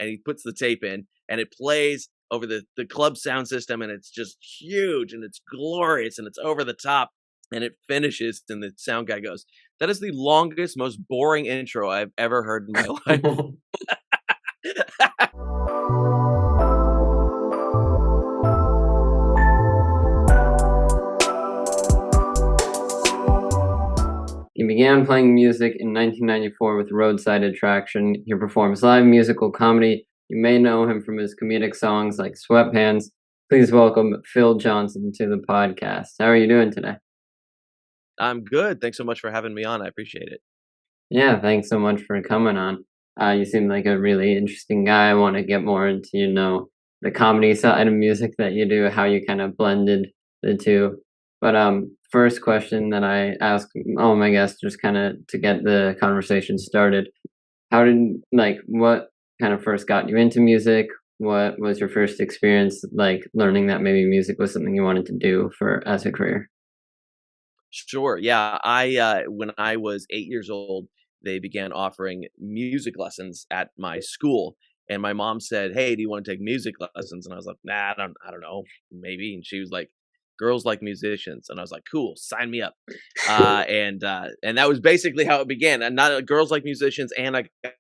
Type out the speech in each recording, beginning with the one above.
and he puts the tape in, and it plays over the club sound system, and it's just huge, and it's glorious, and it's over the top, and it finishes, and the sound guy goes, "That is the longest, most boring intro I've ever heard in my life." He began playing music in 1994 with Roadside Attraction. He performs live musical comedy. You may know him from his comedic songs like Sweatpants. Please welcome Phil Johnson to the podcast. How are you doing today? I'm good. Thanks so much for having me on. I appreciate it. Yeah, thanks so much for coming on. You seem like a really interesting guy. I want to get more into, the comedy side of music that you do, how you kind of blended the two. But first question that I ask all my guests, just kind of to get the conversation started. What kind of first got you into music? What was your first experience like learning that maybe music was something you wanted to do for as a career? Sure. Yeah. I when I was 8 years old, they began offering music lessons at my school. And my mom said, "Hey, do you want to take music lessons?" And I was like, "Nah, I don't know, maybe." And she was like, "Girls like musicians." And I was like, "Cool, sign me up." And that was basically how it began. And not girls like musicians, and I got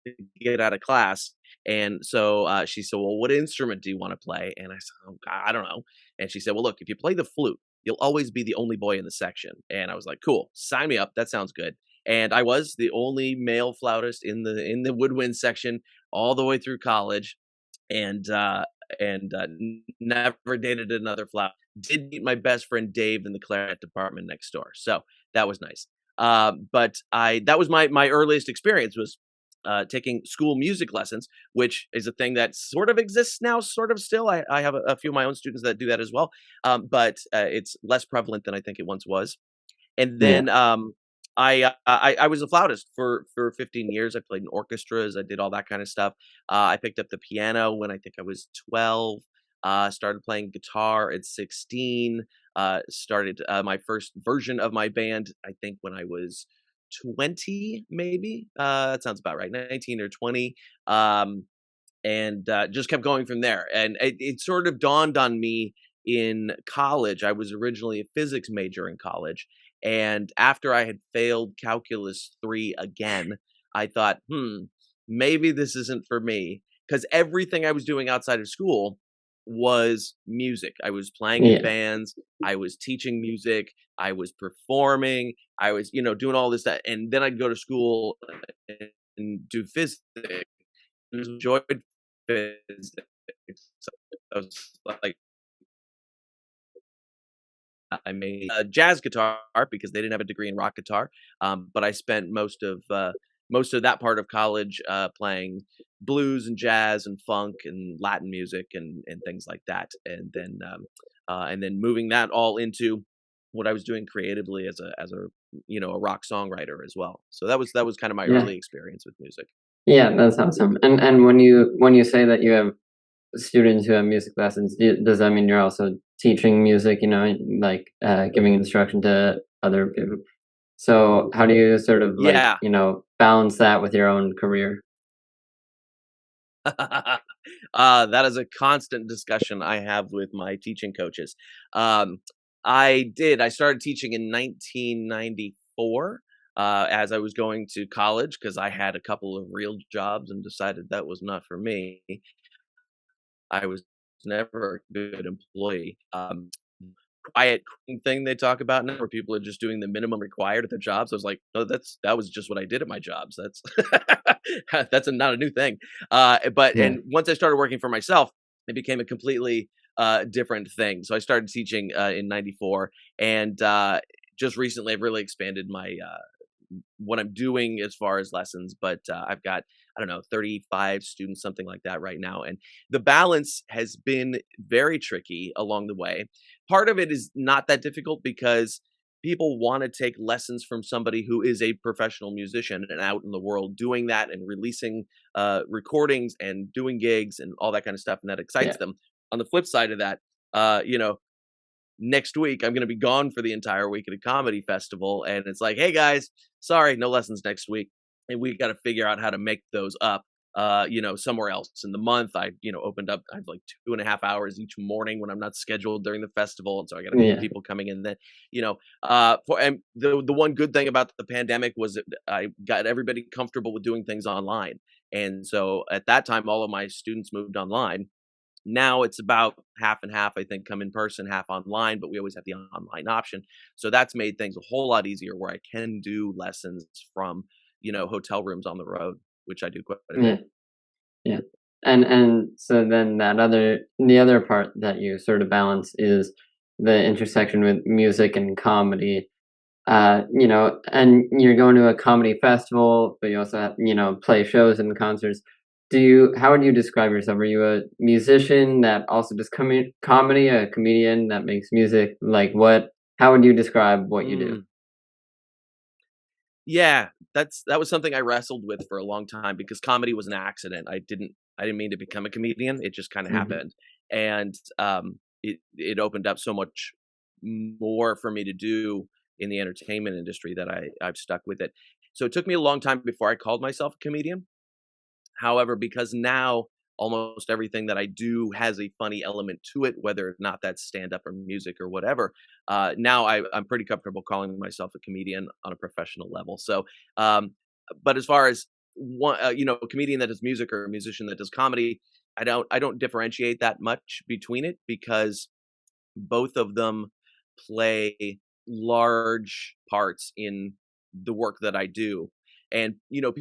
to get out of class. And so she said, "Well, what instrument do you want to play?" And I said, "Oh, God, I don't know." And she said, "Well, look, if you play the flute, you'll always be the only boy in the section." And I was like, "Cool, sign me up. That sounds good." And I was the only male flautist in the woodwind section all the way through college, and never dated another flautist. Did meet my best friend Dave in the clarinet department next door, so that was nice. But I that was my earliest experience was taking school music lessons, which is a thing that sort of exists now, sort of still. I have a few of my own students that do that as well, but it's less prevalent than I think it once was. And Yeah. then I was a flautist for 15 years. I played in orchestras. I did all that kind of stuff. I picked up the piano when I think I was 12. Started playing guitar at 16. Started my first version of my band, I think, when I was 20, maybe. That sounds about right. 19 or 20. And just kept going from there. And it sort of dawned on me in college. I was originally a physics major in college. And after I had failed Calculus 3 again, I thought, maybe this isn't for me. Because everything I was doing outside of school was music. I was playing in Yeah. bands, I was teaching music, I was performing, I was, doing all this stuff. And then I'd go to school and do physics. Enjoyed physics. So I was like, I made a jazz guitar because they didn't have a degree in rock guitar. But I spent most of that part of college playing blues and jazz and funk and Latin music and things like that. And then moving that all into what I was doing creatively as a a rock songwriter as well. So that was kind of my Yeah. early experience with music. Yeah, that's awesome. And when you say that you have students who have music lessons, does that mean you're also teaching music, like giving instruction to other people? So how do you sort of like, Yeah. balance that with your own career? That is a constant discussion I have with my teaching coaches. Um, I started teaching in 1994 as I was going to college because I had a couple of real jobs and decided that was not for me. I was never a good employee. Quiet quitting thing they talk about now, where people are just doing the minimum required at their jobs. I was like, no, that was just what I did at my jobs. That's that's not a new thing. But Yeah. and once I started working for myself, it became a completely different thing. So I started teaching in '94, and just recently I've really expanded my what I'm doing as far as lessons, but I've got, I don't know, 35 students, something like that right now. And the balance has been very tricky along the way. Part of it is not that difficult because people want to take lessons from somebody who is a professional musician and out in the world doing that and releasing recordings and doing gigs and all that kind of stuff. And that excites Yeah. them. On the flip side of that, uh, you know, next week I'm going to be gone for the entire week at a comedy festival, and it's like, hey guys, sorry, no lessons next week, and we got to figure out how to make those up somewhere else in the month. I, opened up, I have like 2.5 hours each morning when I'm not scheduled during the festival. And so I got a couple Yeah. people coming in then, and the one good thing about the pandemic was that I got everybody comfortable with doing things online. And so at that time, all of my students moved online. Now it's about half and half, I think, come in person, half online, but we always have the online option. So that's made things a whole lot easier where I can do lessons from, hotel rooms on the road, which I do quite a bit. Yeah. Yeah. And so then the other part that you sort of balance is the intersection with music and comedy. And you're going to a comedy festival, but you also have, play shows and concerts. How would you describe yourself? Are you a musician that also does comedy, a comedian that makes music? Like how would you describe what you do? Mm. Yeah, that was something I wrestled with for a long time because comedy was an accident. I didn't mean to become a comedian. It just kind of Mhm. happened. And it opened up so much more for me to do in the entertainment industry that I've stuck with it. So it took me a long time before I called myself a comedian. However, because now almost everything that I do has a funny element to it, whether or not that's stand up or music or whatever, now I'm pretty comfortable calling myself a comedian on a professional level. So, but as far as a comedian that does music or a musician that does comedy, I don't differentiate that much between it because both of them play large parts in the work that I do. And,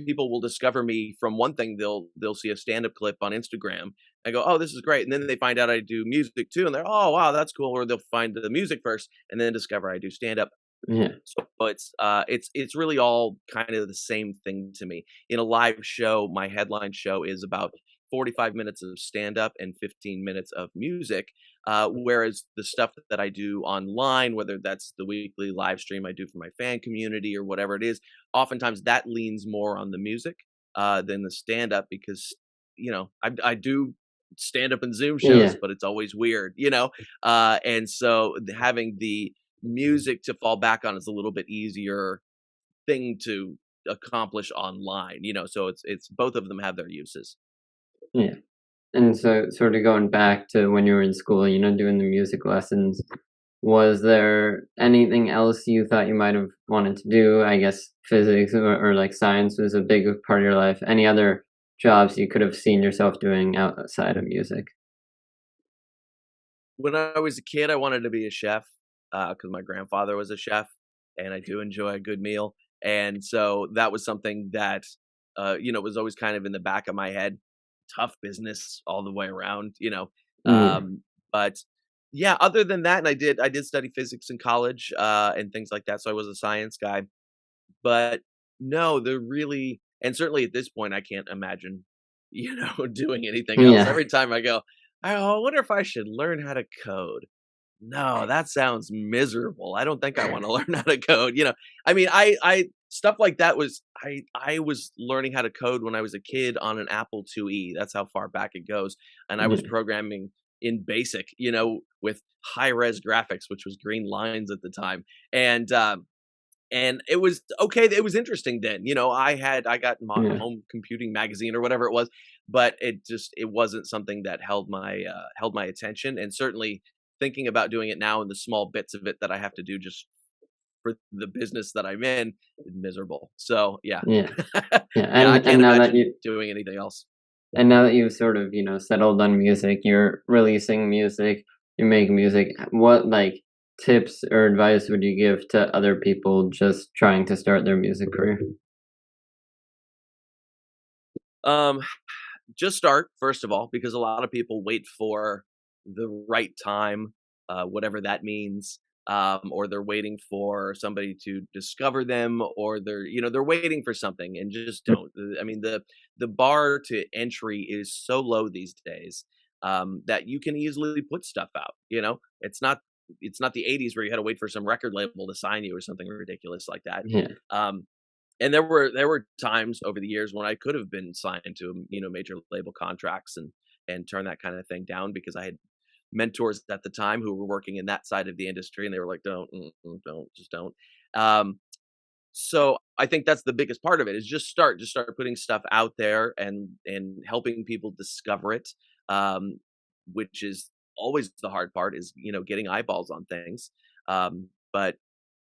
people will discover me from one thing. They'll see a stand-up clip on Instagram and go, "Oh, this is great." And then they find out I do music too, and they're, "Oh, wow, that's cool." Or they'll find the music first and then discover I do stand-up. Yeah. So it's really all kind of the same thing to me. In a live show, my headline show is about 45 minutes of stand up and 15 minutes of music. Whereas the stuff that I do online, whether that's the weekly live stream I do for my fan community or whatever it is, oftentimes that leans more on the music than the stand up because I do stand up and Zoom shows, Yeah. but it's always weird, and so having the music to fall back on is a little bit easier thing to accomplish online, so it's both of them have their uses. Yeah. And so sort of going back to when you were in school, doing the music lessons, was there anything else you thought you might have wanted to do? I guess physics or like science was a big part of your life. Any other jobs you could have seen yourself doing outside of music? When I was a kid, I wanted to be a chef, because my grandfather was a chef, and I do enjoy a good meal, and so that was something that, was always kind of in the back of my head. Tough business all the way around, Yeah. but yeah, other than that, and I did study physics in college, and things like that, so I was a science guy. But no, they're really and certainly at this point, I can't imagine, doing anything else. Yeah. Every time I go, I wonder if I should learn how to code." No, that sounds miserable. I don't think I wanna learn how to code, I mean, I stuff like that was I was learning how to code when I was a kid on an Apple IIe, that's how far back it goes, and I was Yeah. programming in BASIC, with high res graphics, which was green lines at the time, and it was okay, it was interesting then, I got Yeah. Home Computing Magazine or whatever it was, but it wasn't something that held my attention, and certainly thinking about doing it now and the small bits of it that I have to do just for the business that I'm in is miserable. So, yeah. Yeah. Yeah. Yeah, I And can't and now that imagine you doing anything else. and now that you've sort of, settled on music, you're releasing music, you make music. What tips or advice would you give to other people just trying to start their music career? Um, just start, first of all, because a lot of people wait for the right time, whatever that means, or they're waiting for somebody to discover them, or they're waiting for something and just don't. I mean, the bar to entry is so low these days that you can easily put stuff out. It's not the '80s where you had to wait for some record label to sign you or something ridiculous like that. Yeah. Um, and there were times over the years when I could have been signed to, major label contracts and turn that kind of thing down because I had mentors at the time who were working in that side of the industry, and they were like, "Don't, don't, just don't." Um, So I think that's the biggest part of it is just start putting stuff out there and helping people discover it. Um, which is always the hard part is, getting eyeballs on things. But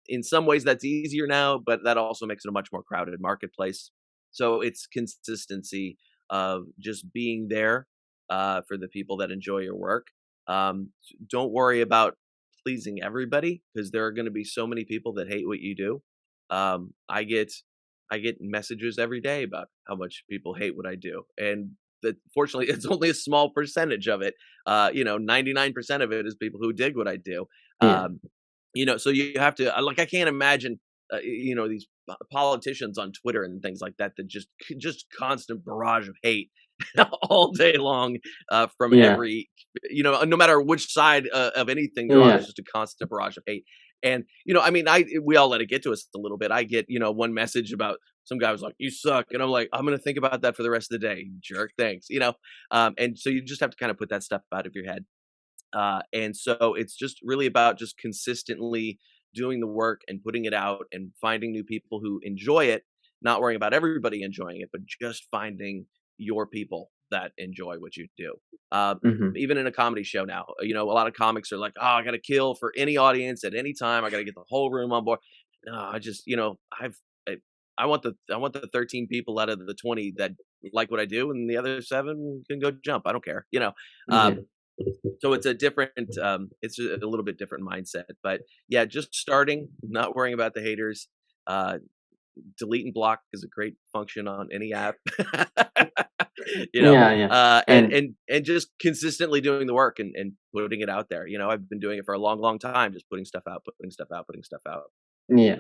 in some ways that's easier now, but that also makes it a much more crowded marketplace. So it's consistency of just being there for the people that enjoy your work. Don't worry about pleasing everybody because there are going to be so many people that hate what you do. I get messages every day about how much people hate what I do, and that fortunately it's only a small percentage of it. 99% of it is people who dig what I do. Yeah. Um, so you have to like, I can't imagine, these politicians on Twitter and things like that that just constant barrage of hate all day long, from Yeah. every, no matter which side of anything they're on, Yeah. it's just a constant barrage of hate. And, I mean, we all let it get to us a little bit. I get, one message about some guy was like, "You suck," and I'm like, "I'm gonna think about that for the rest of the day, you jerk. Thanks." And so you just have to kind of put that stuff out of your head. And so it's just really about just consistently doing the work and putting it out and finding new people who enjoy it, not worrying about everybody enjoying it, but just finding your people that enjoy what you do. Mhm. Even in a comedy show now, a lot of comics are like, "Oh, I got to kill for any audience at any time. I got to get the whole room on board." No, I just, I, I want the 13 people out of the 20 that like what I do, and the other seven can go jump. I don't care. Yeah. So it's a different, it's a little bit different mindset, but yeah, just starting, not worrying about the haters. Uh, delete and block is a great function on any app. you know, Yeah, yeah. and And and just consistently doing the work and putting it out there. I've been doing it for a long, long time, just putting stuff out, putting stuff out, putting stuff out. yeah.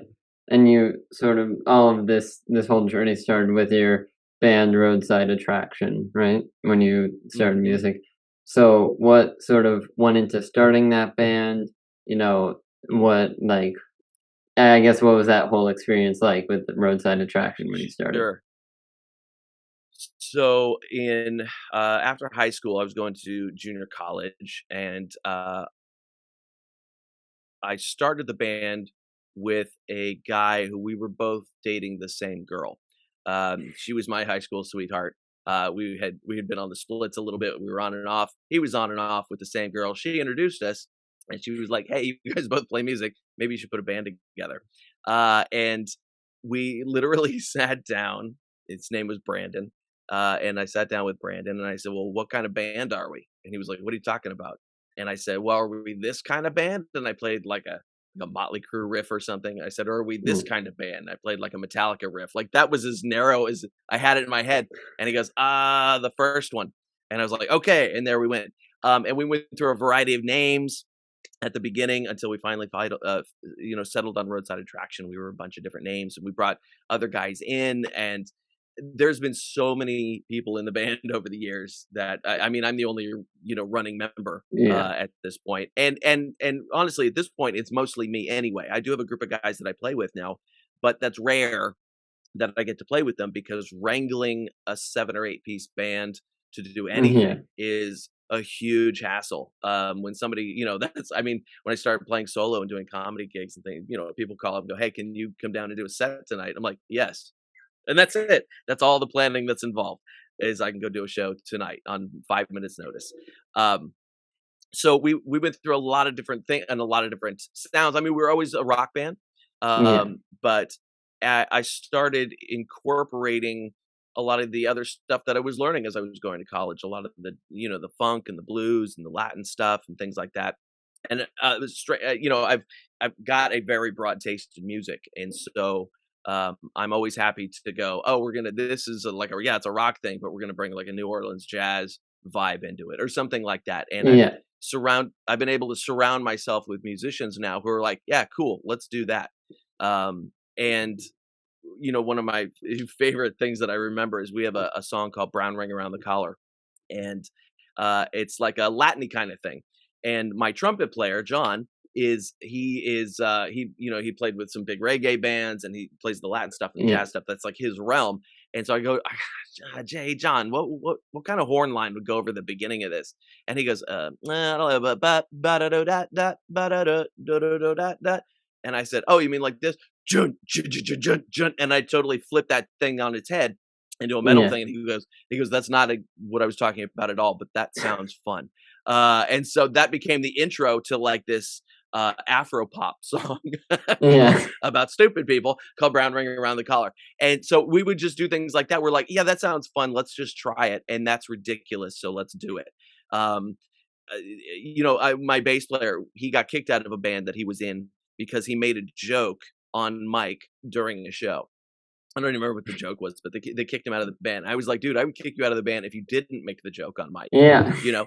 And you sort of all of this whole journey started with your band Roadside Attraction, right? When you started Hmm. music. So what sort of went into starting that band? You know, what like I guess what was that whole experience like with the Roadside Attraction when you started? Sure. So in after high school, I was going to junior college, and I started the band with a guy who we were both dating the same girl. She was my high school sweetheart. We had been on the splits a little bit. We were on and off. He was on and off with the same girl. She introduced us, and she was like, "Hey, you guys both play music. Maybe you should put a band together." And we literally sat down. His name was Brandon, and I sat down with Brandon, and I said, "Well, what kind of band are we?" And he was like, "What are you talking about?" And I said, "Well, are we this kind of band?" And I played like a Motley Crue riff or something. I said, "Or are we this Mm, kind of band?" I played like a Metallica riff. Like that was as narrow as I had it in my head. And he goes, the first one." And I was like, "Okay." And there we went. And we went through a variety of names at the beginning until we finally settled on Roadside Attraction. We were a bunch of different names, and we brought other guys in, and there's been so many people in the band over the years that I mean, I'm the only running member yeah. at this point, and honestly, at this point, it's mostly me anyway. I do have a group of guys that I play with now, but that's rare that I get to play with them because wrangling a 7 or 8 piece band to do Yeah. anything is a huge hassle. When somebody, that's I mean, when I started playing solo and doing comedy gigs and things, people call up and go, "Hey, can you come down and do a set tonight?" I'm like, "Yes." And that's it. That's all the planning that's involved is I can go do a show tonight on 5 minutes notice. Um, so we went through a lot of different things and a lot of different sounds. I mean, we were always a rock band, Yeah. but I started incorporating a lot of the other stuff that I was learning as I was going to college. A lot of the the funk and the blues and the Latin stuff and things like that. And it was straight. I've got a very broad taste in music, and so I'm always happy to go. Oh, we're gonna. This is it's a rock thing, but we're gonna bring like a New Orleans jazz vibe into it or something like that. And Yeah. I've been able to surround myself with musicians now who are like, "Yeah, cool, let's do that." And one of my favorite things that I remember is we have a song called "Brown Ring Around the Collar," and it's like a Latin kind of thing. And my trumpet player, John, he played with some big reggae bands and he plays the Latin stuff and the Yeah. jazz stuff. That's like his realm. And so I go, Jay, John, what kind of horn line would go over the beginning of this? And he goes, I don't know, ba da da da da da da da da da da da. And I said, "Oh, you mean like this? Jun, jun, jun, jun, jun, jun," and I totally flipped that thing on its head into a metal Yeah. thing, and he goes, "That's not what I was talking about at all, but that sounds fun." And so that became the intro to like this Afro pop song Yeah. about stupid people called Brown Ring Around the Collar. And so we would just do things like that. We're like, yeah, that sounds fun. Let's just try it. And that's ridiculous. So let's do it. Um, my bass player, he got kicked out of a band that he was in because he made a joke on mic during a show. I don't even remember what the joke was, but they kicked him out of the band. I was like, "Dude, I would kick you out of the band if you didn't make the joke on mic," Yeah. you know?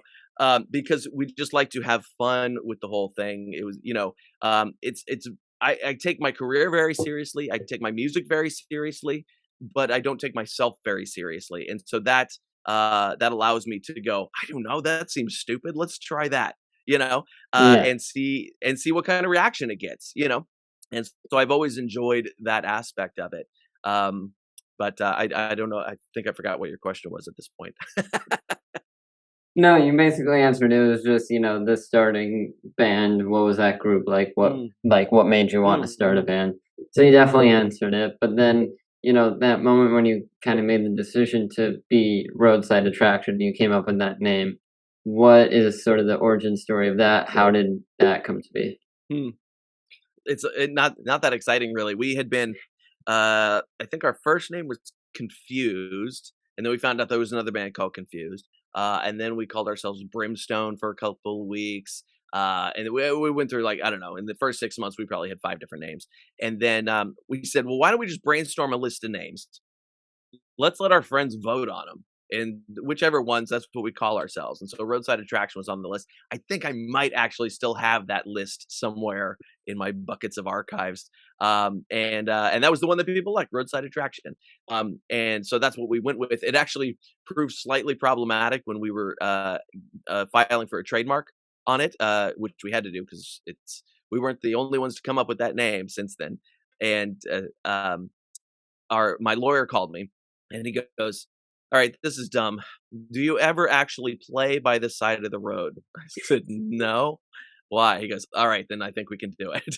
Because we just like to have fun with the whole thing. It was, it's I take my career very seriously. I take my music very seriously, but I don't take myself very seriously. And so that allows me to go, "I don't know, that seems stupid. Let's try that," you know? Yeah. And see what kind of reaction it gets, you know? And so I've always enjoyed that aspect of it. Um, but I don't know. I think I forgot what your question was at this point. No, you basically answered it. It was just, the starting band. What was that group like? Mm, What made you want to start a mhm. band? So you definitely answered it. But then, that moment when you kind of made the decision to be Roadside Attraction, you came up with that name. What is sort of the origin story of that? How did that come to be? Hmm. Not that exciting really. We had been I think our first name was Confused, and then we found out there was another band called Confused. And then we called ourselves Brimstone for a couple weeks. And we went through like, I don't know, in the first 6 months we probably had 5 different names. And then we said, well, why don't we just brainstorm a list of names? Let's let our friends vote on them. And whichever ones, that's what we call ourselves. And so Roadside Attraction was on the list. I think I might actually still have that list somewhere in my buckets of archives. And that was the one that people liked, Roadside Attraction. And so that's what we went with. It actually proved slightly problematic when we were filing for a trademark on it, which we had to do because we weren't the only ones to come up with that name since then. And our my lawyer called me and he goes, "All right, this is dumb. Do you ever actually play by the side of the road?" I said, "No." "Why?" He goes, "All right, then I think we can do it."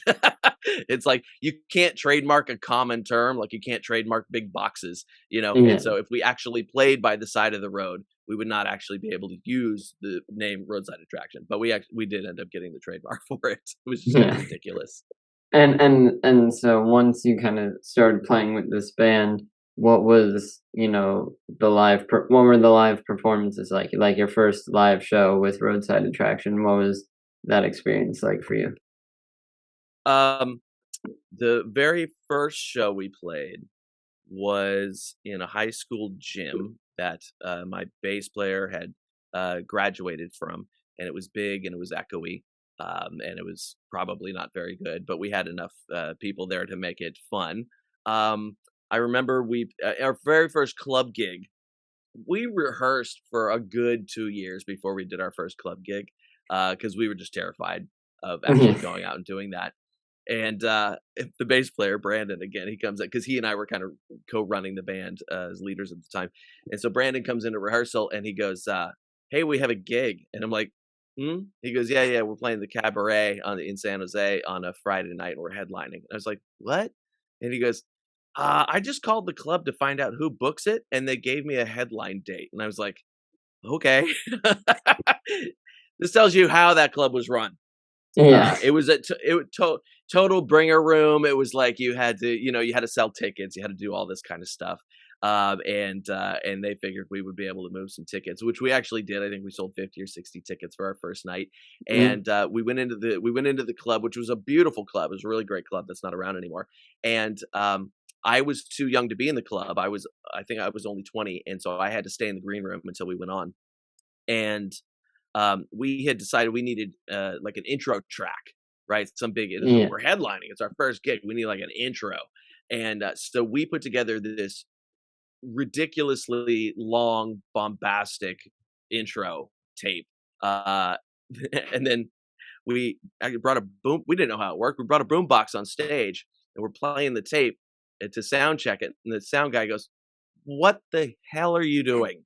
It's like you can't trademark a common term, like you can't trademark big boxes, you know? And Yeah. so if we actually played by the side of the road, we would not actually be able to use the name Roadside Attraction. But we did end up getting the trademark for it. It was just kind of Yeah. ridiculous. And so once you kind of started playing with this band, what was, what were the live performances like? Like your first live show with Roadside Attraction, what was that experience like for you? Um The very first show we played was in a high school gym that, my bass player had, graduated from, and it was big and it was echoey, and it was probably not very good, but we had enough, people there to make it fun. I remember our very first club gig, we rehearsed for a good 2 years before we did our first club gig, because we were just terrified of actually Yeah. going out and doing that. And, if the bass player, Brandon, again, he comes in because he and I were kind of co-running the band, as leaders at the time. And so Brandon comes into rehearsal and he goes, "Hey, we have a gig." And I'm like, "Hmm?" He goes, "Yeah, yeah, we're playing the Cabaret in San Jose on a Friday night and we're headlining." I was like, "What?" And he goes, I just called the club to find out who books it, and they gave me a headline date." And I was like, "Okay." This tells you how that club was run. Yeah. It was total bringer room. It was like you had to sell tickets, you had to do all this kind of stuff. And they figured we would be able to move some tickets, which we actually did. I think we sold 50 or 60 tickets for our first night. Yeah. And we went into the club, which was a beautiful club. It was a really great club that's not around anymore. And I was too young to be in the club. I think I was only 20, and so I had to stay in the green room until we went on. And we had decided we needed like an intro track, right? Yeah. We're headlining. It's our first gig. We need like an intro, and so we put together this ridiculously long, bombastic intro tape. Uh, and then I brought a boom. We didn't know how it worked. We brought a boom box on stage, and we're playing the tape to sound check it. And the sound guy goes, "What the hell are you doing?"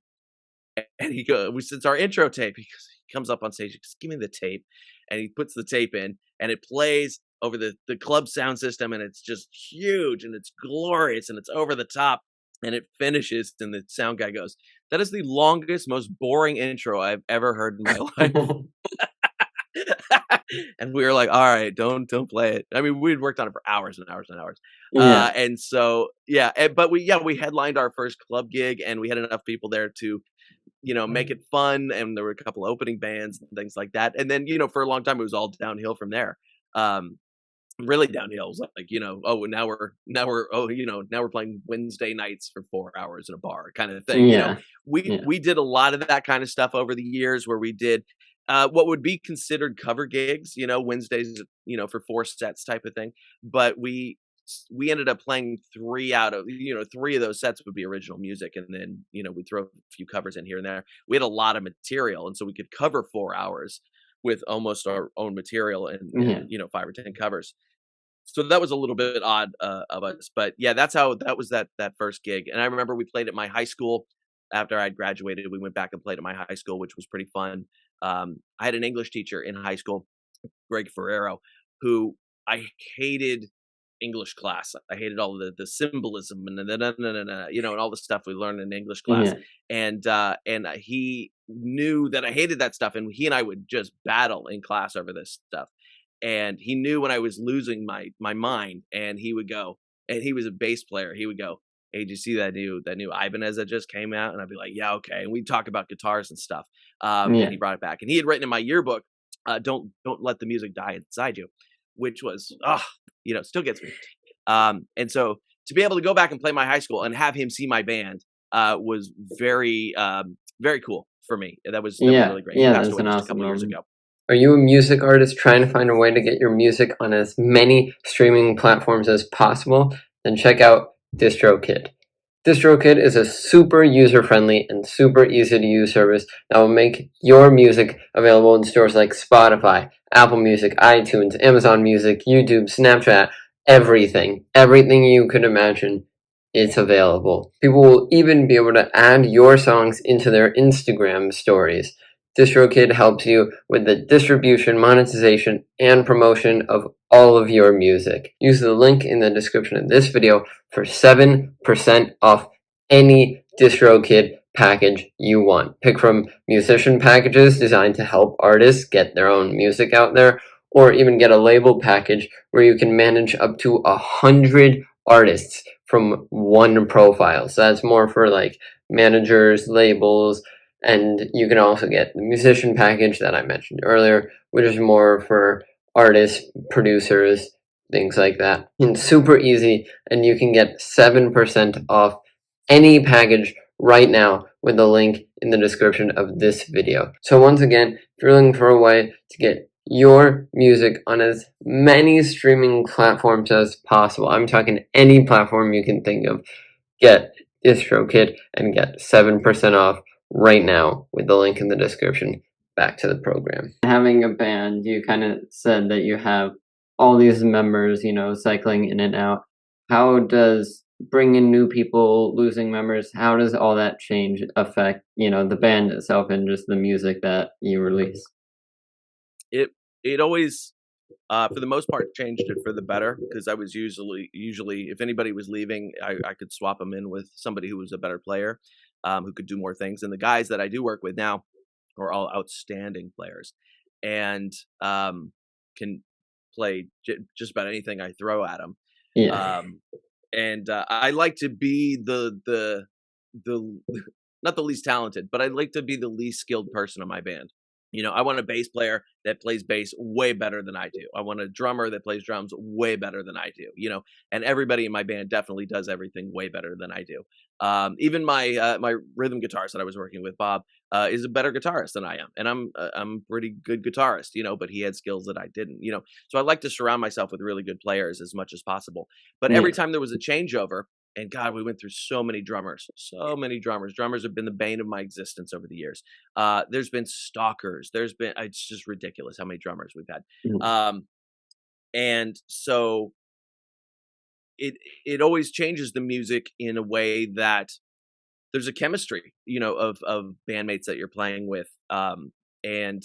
And it's our intro tape. He comes up on stage, he goes, "Give me the tape." And he puts the tape in and it plays. over the club sound system, and it's just huge, and it's glorious, and it's over the top, and it finishes, and the sound guy goes, "That is the longest, most boring intro I've ever heard in my life." And we were like, "All right, don't play it." I mean, we'd worked on it for hours and hours and hours. Yeah. And so, yeah, but we headlined our first club gig, and we had enough people there to, make it fun, and there were a couple opening bands and things like that. And then, for a long time, it was all downhill from there. Um, Really downhill. It was like, oh, now we're playing Wednesday nights for 4 hours in a bar kind of thing. Yeah. Yeah. We did a lot of that kind of stuff over the years where we did what would be considered cover gigs, Wednesdays, for 4 sets type of thing. But we ended up playing 3 out of, 3 of those sets would be original music, and then, we throw a few covers in here and there. We had a lot of material, and so we could cover 4 hours with almost our own material and Yeah. 5 or 10 covers. So that was a little bit odd, of us, but yeah, that was that first gig. And I remember we played at my high school after I'd graduated. We went back and played at my high school, which was pretty fun. I had an English teacher in high school, Greg Ferrero, who I hated English class. I hated all the symbolism and and all the stuff we learned in English class. Yeah. And he knew that I hated that stuff, and he and I would just battle in class over this stuff. And he knew when I was losing my mind, and he would go, and he was a bass player. He would go, "Hey, did you see that new Ibanez that just came out?" And I'd be like, "Yeah, okay." And we'd talk about guitars and stuff. And Yeah. he brought it back, and he had written in my yearbook, "Don't let the music die inside you," which was, still gets me. And so to be able to go back and play my high school and have him see my band was very, very cool for me. That was Yeah. really great. He Yeah, passed that's away an just a awesome couple years moment. ago. Are you a music artist trying to find a way to get your music on as many streaming platforms as possible? Then check out DistroKid. DistroKid is a super user-friendly and super easy-to-use service that will make your music available in stores like Spotify, Apple Music, iTunes, Amazon Music, YouTube, Snapchat, everything. Everything you could imagine, it's available. People will even be able to add your songs into their Instagram stories. DistroKid helps you with the distribution, monetization, and promotion of all of your music. Use the link in the description of this video for 7% off any DistroKid package you want. Pick from musician packages designed to help artists get their own music out there, or even get a label package where you can manage up to 100 artists from one profile. So that's more for like managers, labels, and you can also get the musician package that I mentioned earlier, which is more for artists, producers, things like that. It's super easy, and you can get 7% off any package right now with the link in the description of this video. So once again, if you're looking for a way to get your music on as many streaming platforms as possible, I'm talking any platform you can think of, get DistroKid and get 7% off right now with the link in the description. Back to the program. Having a band, you kind of said that you have all these members, cycling in and out. How does bringing new people, losing members, how does all that change affect, the band itself and just the music that you release? It always, for the most part, changed it for the better, because I was usually if anybody was leaving, I could swap them in with somebody who was a better player, who could do more things. And the guys that I do work with now are all outstanding players, and can play just about anything I throw at them. Yeah. Um, and I like to be the not the least talented, but I like to be the least skilled person in my band. I want a bass player that plays bass way better than I do. I want a drummer that plays drums way better than I do. And everybody in my band definitely does everything way better than I do. Even my rhythm guitarist that I was working with, Bob, is a better guitarist than I am, and I'm a pretty good guitarist. But he had skills that I didn't. So I like to surround myself with really good players as much as possible. But every Yeah. time there was a changeover, and God, we went through so many drummers, so many drummers. Drummers have been the bane of my existence over the years. There's been stalkers. It's just ridiculous how many drummers we've had. Mhm. And so it always changes the music in a way that there's a chemistry, of bandmates that you're playing with. And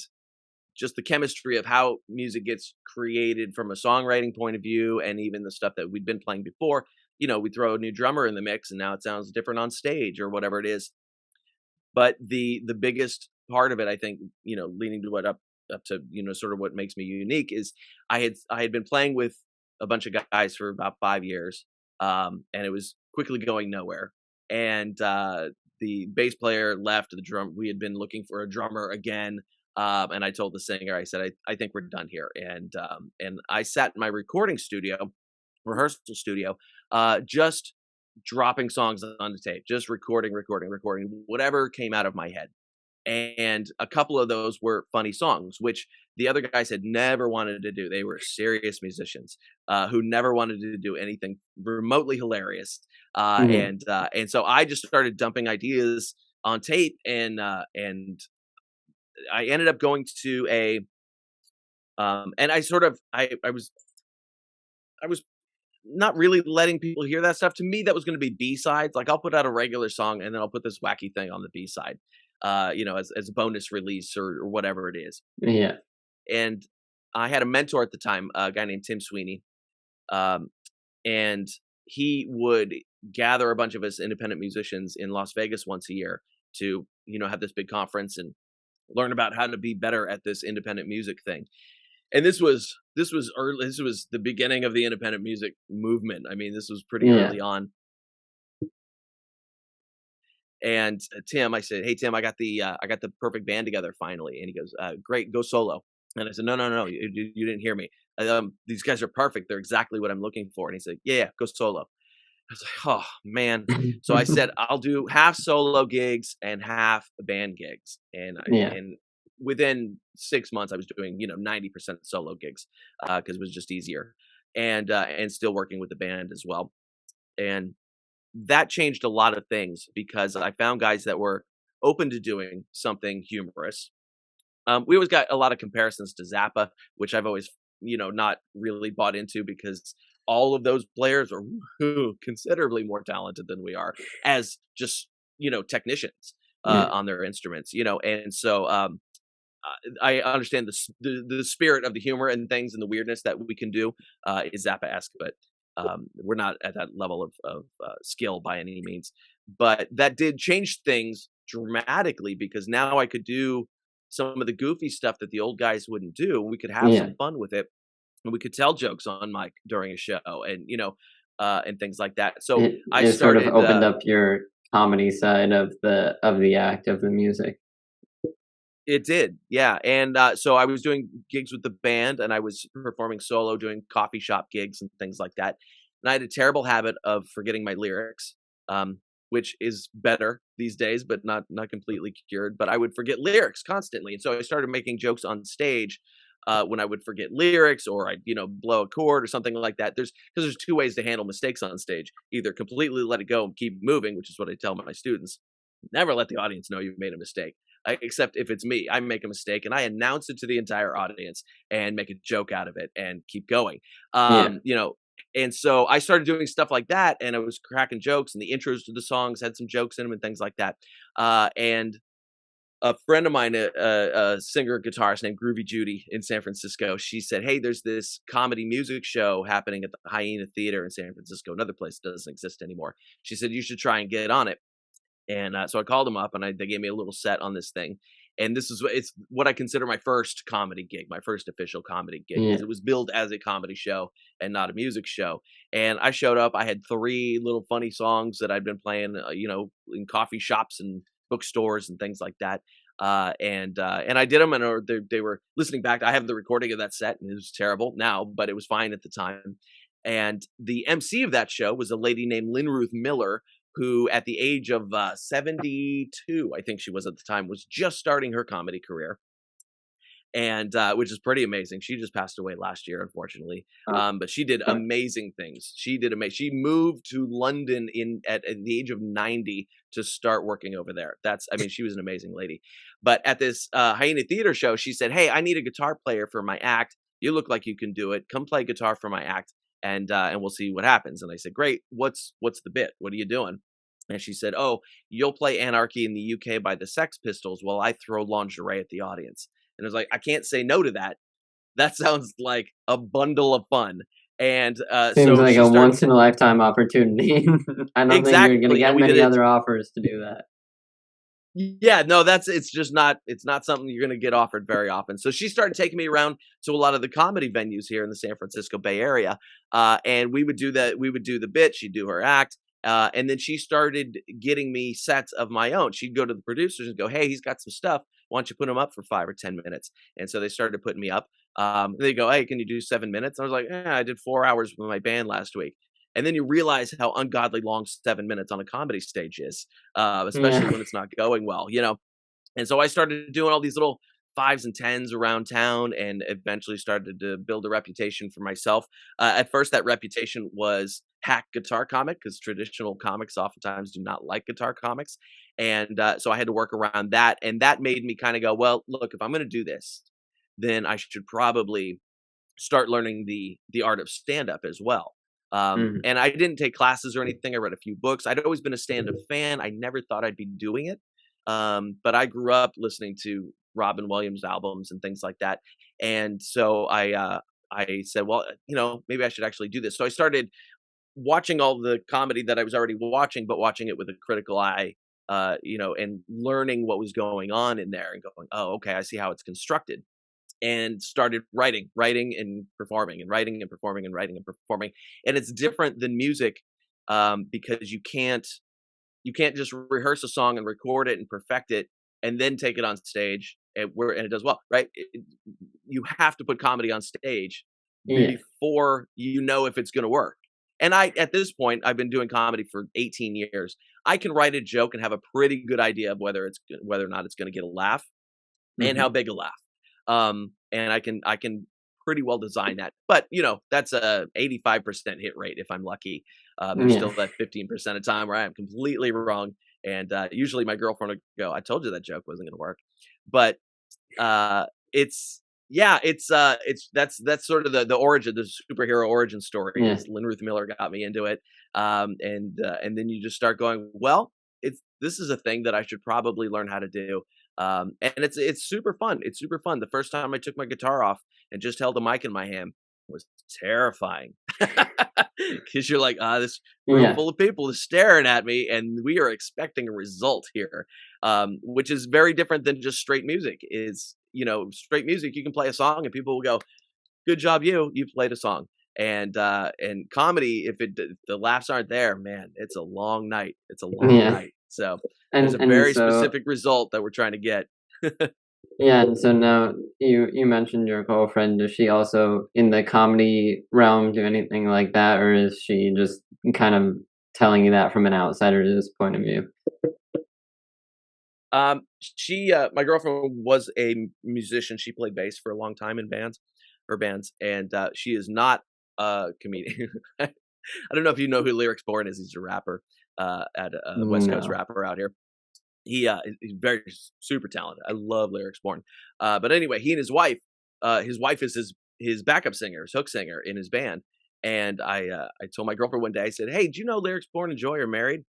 just the chemistry of how music gets created from a songwriting point of view, and even the stuff that we'd been playing before. We throw a new drummer in the mix, and now it sounds different on stage or whatever it is. But the biggest part of it, I think, leading to what up to, sort of what makes me unique is I had been playing with a bunch of guys for about 5 years, and it was quickly going nowhere. And the bass player left, the drum we had been looking for a drummer again, and I told the singer, I said, I think we're done here. And I sat in my recording studio, rehearsal studio, just dropping songs on the tape, just recording, whatever came out of my head. And a couple of those were funny songs, which the other guys had never wanted to do. They were serious musicians who never wanted to do anything remotely hilarious. Mhm. And so I just started dumping ideas on tape, and I ended up going to a and I sort of I was not really letting people hear that stuff. To me, that was gonna be B-sides. Like, I'll put out a regular song, and then I'll put this wacky thing on the B-side, as a bonus release or whatever it is. Yeah. And I had a mentor at the time, a guy named Tim Sweeney, um, and he would gather a bunch of us independent musicians in Las Vegas once a year to, have this big conference and learn about how to be better at this independent music thing. And this was the beginning of the independent music movement. I mean, this was pretty Yeah. early on. And Tim, I said, "Hey Tim, I got the perfect band together finally." And he goes, "Great, go solo." And I said, "No, no, no, you didn't hear me. These guys are perfect. They're exactly what I'm looking for." And he said, "Yeah, yeah, go solo." I was like, "Oh man." So I said, "I'll do half solo gigs and half band gigs." Yeah. And within 6 months, I was doing 90% solo gigs because it was just easier, and still working with the band as well. And that changed a lot of things because I found guys that were open to doing something humorous. We always got a lot of comparisons to Zappa, which I've always, not really bought into because all of those players are considerably more talented than we are as just, technicians Yeah. on their instruments, and so I understand the spirit of the humor and things and the weirdness that we can do is Zappa-esque, but we're not at that level of skill by any means. But that did change things dramatically because now I could do some of the goofy stuff that the old guys wouldn't do, and we could have Yeah. some fun with it, and we could tell jokes on mic during a show, and and things like that. So I It sort of started. opened up your comedy side of the act of the music. It did, yeah, and, so I was doing gigs with the band, and I was performing solo, doing coffee shop gigs and things like that, and I had a terrible habit of forgetting my lyrics, um, which is better these days, but not completely cured, but I would forget lyrics constantly, and so I started making jokes on stage, when I would forget lyrics or I'd, blow a chord or something like that. There's 2 ways to handle mistakes on stage, either completely let it go and keep moving, which is what I tell my students. Never let the audience know you've made a mistake. Except if it's me, I make a mistake and I announce it to the entire audience and make a joke out of it and keep going. Yeah. And so I started doing stuff like that, and I was cracking jokes, and the intros to the songs had some jokes in them and things like that. And a friend of mine, a singer guitarist named Groovy Judy in San Francisco, she said, "Hey, there's this comedy music show happening at the Hyena Theater in San Francisco, another place that doesn't exist anymore." She said, "You should try and get on it." And so I called them up, and they gave me a little set on this thing. And it's what I consider my first comedy gig, my first official comedy gig, because Yeah. it was billed as a comedy show and not a music show. And I showed up. I had three little funny songs that I'd been playing, in coffee shops and bookstores and things like that. And I did them, and they were listening back. I have the recording of that set, and it was terrible now, but it was fine at the time. And the MC of that show was a lady named Lynn Ruth Miller, who at the age of 72, I think she was at the time, was just starting her comedy career, and which is pretty amazing. She just passed away last year, unfortunately. Uh, But she did uh, amazing things. She moved to London at the age of 90 to start working over there. I mean, she was an amazing lady. But at this Hyena Theater show, she said, "Hey, I need a guitar player for my act. You look like you can do it. Come play guitar for my act, and we'll see what happens." And I said, "Great. What's the bit? What are you doing?" And she said, "Oh, you'll play Anarchy in the UK by the Sex Pistols while I throw lingerie at the audience." And I was like, I can't say no to that. That sounds like a bundle of fun. And Seems so like she a started once in a lifetime opportunity. I don't think you're gonna exactly, and get we did many it. other offers to do that. Yeah, no, it's just not it's not something you're gonna get offered very often. So she started taking me around to a lot of the comedy venues here in the San Francisco Bay Area, and we would do the bit, she'd do her act, and then she started getting me sets of my own. She'd go to the producers and go, "Hey, he's got some stuff. Why don't you put him up for 5 or 10 minutes?" And so they started putting me up. They go, "Hey, can you do 7 minutes?" I was like, I did 4 hours with my band last week." And then you realize how ungodly long 7 minutes on a comedy stage is, especially Yeah. when it's not going well, you know? And so I started doing all these little fives and tens around town and eventually started to build a reputation for myself. At first, that reputation was hack guitar comic because traditional comics oftentimes do not like guitar comics. And so I had to work around that. And that made me kind of go, well, look, if I'm going to do this, then I should probably start learning the art of stand up as well. Mhm. And I didn't take classes or anything. I read a few books. I'd always been a stand up fan. I never thought I'd be doing it. But I grew up listening to Robin Williams albums and things like that. And so I said, well, maybe I should actually do this. So I started watching all the comedy that I was already watching, but watching it with a critical eye, and learning what was going on in there and going, oh, okay, I see how it's constructed and started writing and performing and writing and performing and writing and performing. And it's different than music because you can't just rehearse a song and record it and perfect it and then take it on stage and it does well, right? You have to put comedy on stage Yeah. before you know if it's going to work. And I, at this point, I've been doing comedy for 18 years. I can write a joke and have a pretty good idea of whether or not it's going to get a laugh and how Mhm. big a laugh. And I can pretty well design that. But that's a 85% hit rate if I'm lucky. There's Yeah. still that 15% of time where I am completely wrong. And usually my girlfriend will go, I told you that joke wasn't gonna work. But it's yeah, it's that's sort of the origin, the superhero origin story Yeah. is Lynn Ruth Miller got me into it. And then you just start going, well, this is a thing that I should probably learn how to do. And it's super fun. It's super fun. The first time I took my guitar off and just held a mic in my hand was terrifying. Because you're like, this room Yeah. full of people is staring at me, and we are expecting a result here, which is very different than just straight music. Is straight music, you can play a song and people will go, "Good job, you played a song." And comedy, if the laughs aren't there, man, it's a long night. It's a long Yeah. night. So there's a And very so specific result that we're trying to get. yeah, and so now you mentioned your girlfriend. Does she also in the comedy realm do anything like that, or is she just kind of telling you that from an outsider's point of view? My girlfriend was a musician. She played bass for a long time in her bands, and she is not a comedian. I don't know if you know who Lyrics Born is. He's a rapper, at a West Coast No. rapper out here. He's very super talented. I love Lyrics Born. But anyway, he and his wife is his backup singer, his hook singer in his band. And I told my girlfriend one day, I said, "Hey, do you know Lyrics Born and Joy are married?"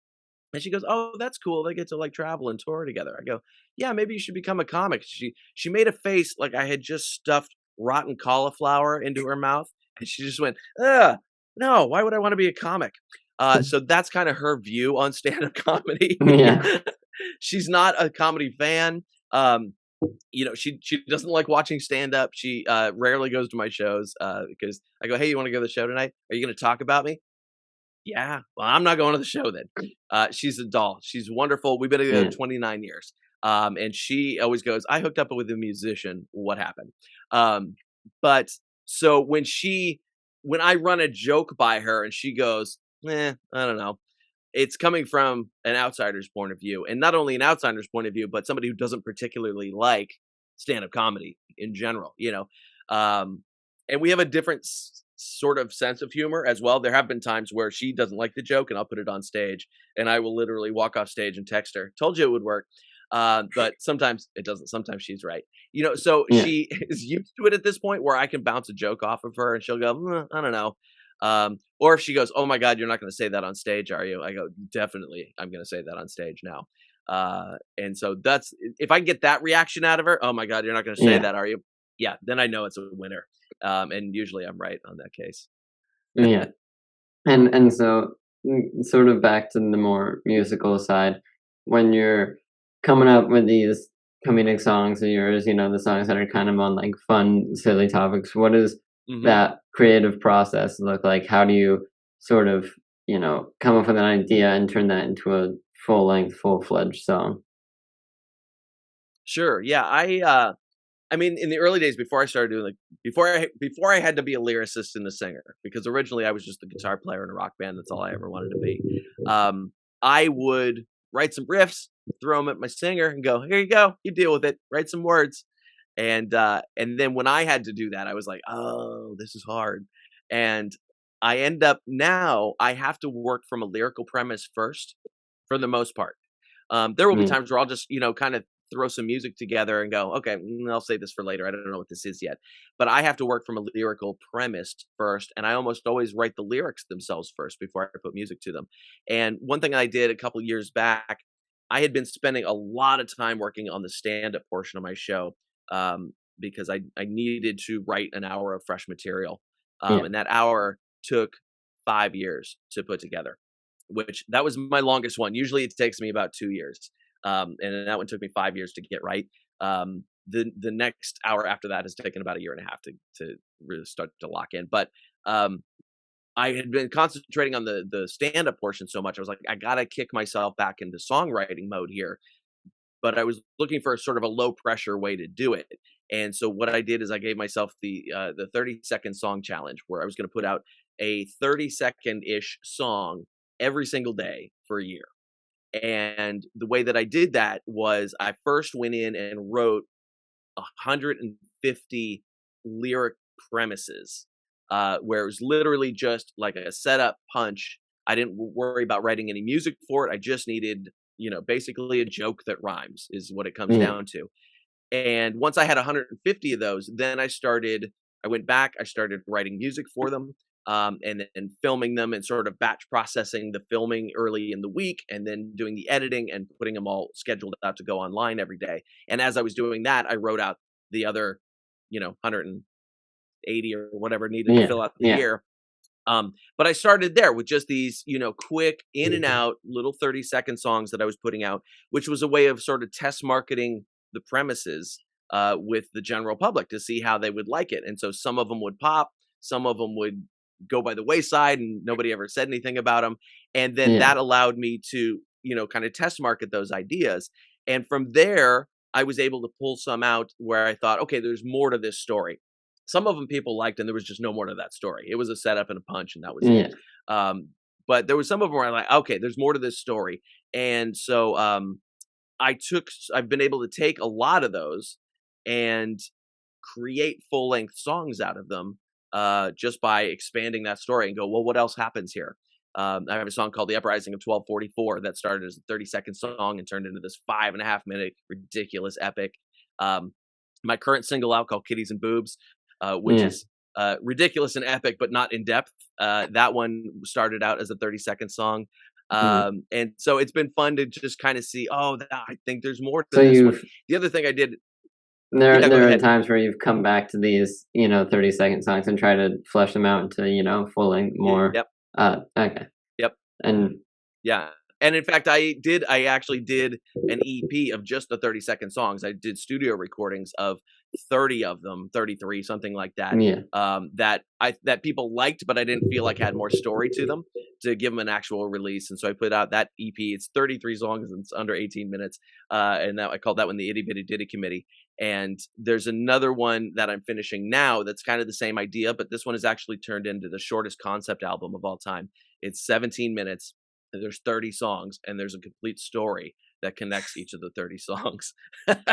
And she goes, "Oh, that's cool. They get to like travel and tour together." I go, "Yeah, maybe you should become a comic." She made a face like I had just stuffed rotten cauliflower into her mouth, and she just went, "Ugh, no. Why would I want to be a comic?" So that's kind of her view on stand-up comedy. Yeah. She's not a comedy fan. Um, she doesn't like watching stand-up. She rarely goes to my shows because I go, "Hey, you want to go to the show tonight? Are you going to talk about me?" Yeah. Well, I'm not going to the show then. She's a doll. She's wonderful. We've been together Yeah. 29 years. And she always goes, I hooked up with a musician. What happened? But so when I run a joke by her and she goes, I don't know. It's coming from an outsider's point of view, and not only an outsider's point of view, but somebody who doesn't particularly like stand-up comedy in general. Um, and we have a different sort of sense of humor as well. There have been times where she doesn't like the joke, and I'll put it on stage, and I will literally walk off stage and text her, "Told you it would work." But sometimes it doesn't. Sometimes she's right. So Yeah. she is used to it at this point where I can bounce a joke off of her, and she'll go, "I don't know." Or if she goes, "Oh my God, you're not going to say that on stage, are you?" I go, "Definitely, I'm going to say that on stage now." And so that's if I get that reaction out of her, oh my god, you're not going to say Yeah, that, are you? Yeah, then I know it's a winner. And usually I'm right on that case. yeah. And so, sort of back to the more musical side, when you're coming up with these comedic songs of yours, the songs that are kind of on, like, fun, silly topics, what does Hmm. that creative process look like? How do you sort of, come up with an idea and turn that into a full-length, full-fledged song? Sure. Yeah. I mean, in the early days before I started doing before I had to be a lyricist and a singer, because originally I was just a guitar player in a rock band. That's all I ever wanted to be. Um, I would write some riffs, throw them at my singer, and go, "Here you go. You deal with it. Write some words." And then when I had to do that, I was like, "Oh, this is hard." And I end up now I have to work from a lyrical premise first, for the most part. There will be Mm, times where I'll just, kind of throw some music together and go, okay, I'll save this for later. I don't know what this is yet. But I have to work from a lyrical premise first. And I almost always write the lyrics themselves first before I put music to them. And one thing I did a couple years back, I had been spending a lot of time working on the stand up portion of my show because I needed to write an hour of fresh material. yeah, And that hour took 5 years to put together, which that was my longest one. Usually it takes me about 2 years. And then that one took me 5 years to get right. The next hour after that has taken about a year and a half to really start to lock in. But um, I had been concentrating on the stand up portion so much. I was like, I gotta kick myself back into songwriting mode here. But I was looking for a sort of a low pressure way to do it. And so what I did is I gave myself the 30-second song challenge, where I was going to put out a 30-second ish song every single day for a year. And the way that I did that was I first went in and wrote 150 lyric premises, where it was literally just like a setup punch. I didn't worry about writing any music for it. I just needed, basically a joke that rhymes is what it comes yeah, down to. And once I had 150 of those, then I went back, I started writing music for them, and then filming them and sort of batch processing the filming early in the week and then doing the editing and putting them all scheduled out to go online every day. And as I was doing that, I wrote out the other, 180 or whatever needed to yeah, fill out the yeah, year. But I started there with just these, quick in and out little 30-second songs that I was putting out, which was a way of sort of test marketing the premises with the general public to see how they would like it. And so some of them would pop, some of them would go by the wayside and nobody ever said anything about them. And then yeah, that allowed me to, kind of test market those ideas. And from there, I was able to pull some out where I thought, okay, there's more to this story. Some of them people liked, and there was just no more to that story. It was a setup and a punch, and that was it. yeah. Um, but there was some of them where I'm like, okay, there's more to this story, and so I've been able to take a lot of those and create full length songs out of them, just by expanding that story and go, well, what else happens here? I have a song called "The Uprising of 1244" that started as a 30-second song and turned into this 5.5 minute ridiculous epic. Um, my current single out called "Kitties and Boobs," which Yeah. is ridiculous and epic, but not in depth. That one started out as a 30-second song. Mhm. And so it's been fun to just kind of see, oh, I think there's more to So this one. you've The other thing I did, there yeah, go there are ahead. times where you've come back to these, 30-second songs and try to flesh them out into, full length more. Yep, Okay. yep. And Yeah, and in fact, I actually did an EP of just the 30-second songs. I did studio recordings of 30 of them, 33, something like that, yeah. that people liked, but I didn't feel like had more story to them to give them an actual release, and so I put out that EP. It's 33 songs, and it's under 18 minutes, and that I called that one the Itty Bitty Ditty Committee. And there's another one that I'm finishing now that's kind of the same idea, but this one is actually turned into the shortest concept album of all time. It's 17 minutes, and there's 30 songs, and there's a complete story that connects each of the 30 songs.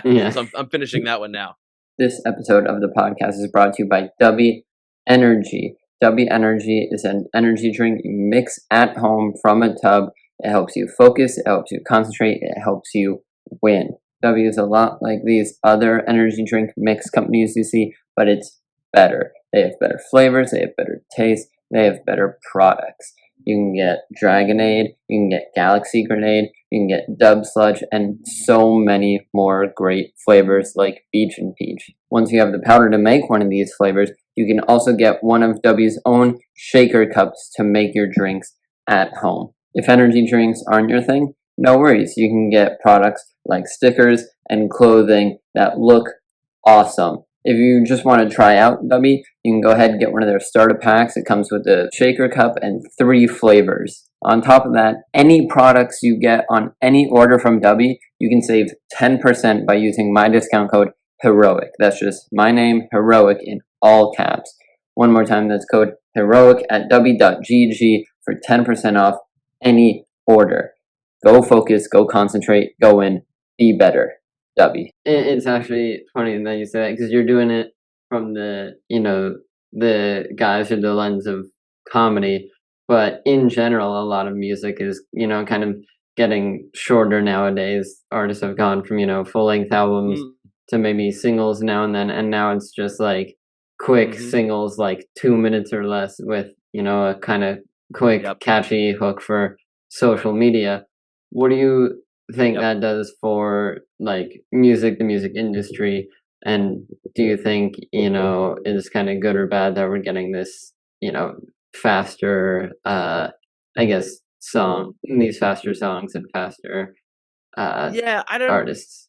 Yeah. So I'm finishing that one now. This episode of the podcast is brought to you by W Energy. W Energy is an energy drink you mix at home from a tub. It helps you focus, it helps you concentrate, it helps you win. W is a lot like these other energy drink mix companies you see, but it's better. They have better flavors, they have better taste, they have better products. you can get Dragonade, you can get Galaxy Grenade, you can get Dub Sludge, and so many more great flavors like Beach and Peach. Once you have the powder to make one of these flavors, you can also get one of W's own shaker cups to make your drinks at home. If energy drinks aren't your thing, no worries. You can get products like stickers and clothing that look awesome. If you just want to try out W, you can go ahead and get one of their starter packs. It comes with a shaker cup and 3 flavors. On top of that, any products you get on any order from W, you can save 10% by using my discount code Heroek. That's just my name, Heroek, in all caps. One more time, that's code Heroek at w.gg for 10% off any order. Go focus, go concentrate, go in, be better. W. It's actually funny that you say that because you're doing it from the guise or the lens of comedy, but in general, a lot of music is, kind of getting shorter nowadays. Artists have gone from, full-length albums Mm, to maybe singles now and then, and now it's just like quick mhm. singles, like 2 minutes or less, with, a kind of quick, Yep, catchy hook for social media. What do you think yep. that does for like music, the music industry? And do you think, is kind of good or bad that we're getting this, faster, I guess, these faster songs and faster uh, Yeah, I don't artists?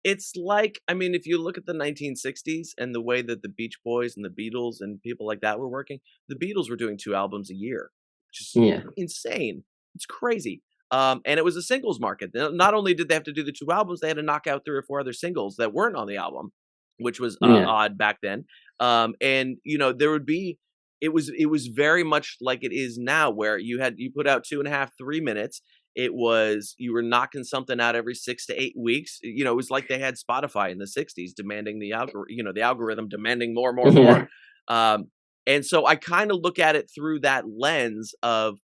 it's like, I mean, if you look at the 1960s and the way that the Beach Boys and the Beatles and people like that were working, the Beatles were doing 2 albums a year, which is Yeah. insane. It's crazy. And it was a singles market. Not only did they have to do the 2 albums, they had to knock out 3 or 4 other singles that weren't on the album, which was, Yeah. odd back then. And, there would be it was very much like it is now where you put out 2.5, 3 minutes. It was you were knocking something out every 6 to 8 weeks. It was like they had Spotify in the '60s demanding the algorithm demanding more, more, more. Yeah. Um, and so I kinda look at it through that lens of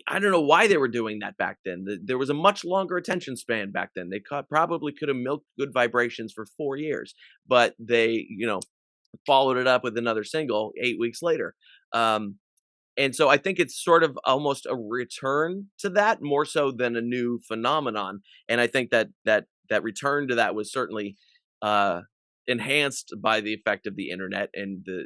I don't know why they were doing that back then. There was a much longer attention span back then. They probably could have milked Good Vibrations for 4 years, but they, followed it up with another single 8 weeks later. Um, and so I think it's sort of almost a return to that more so than a new phenomenon. And I think that return to that was certainly uh, enhanced by the effect of the internet and the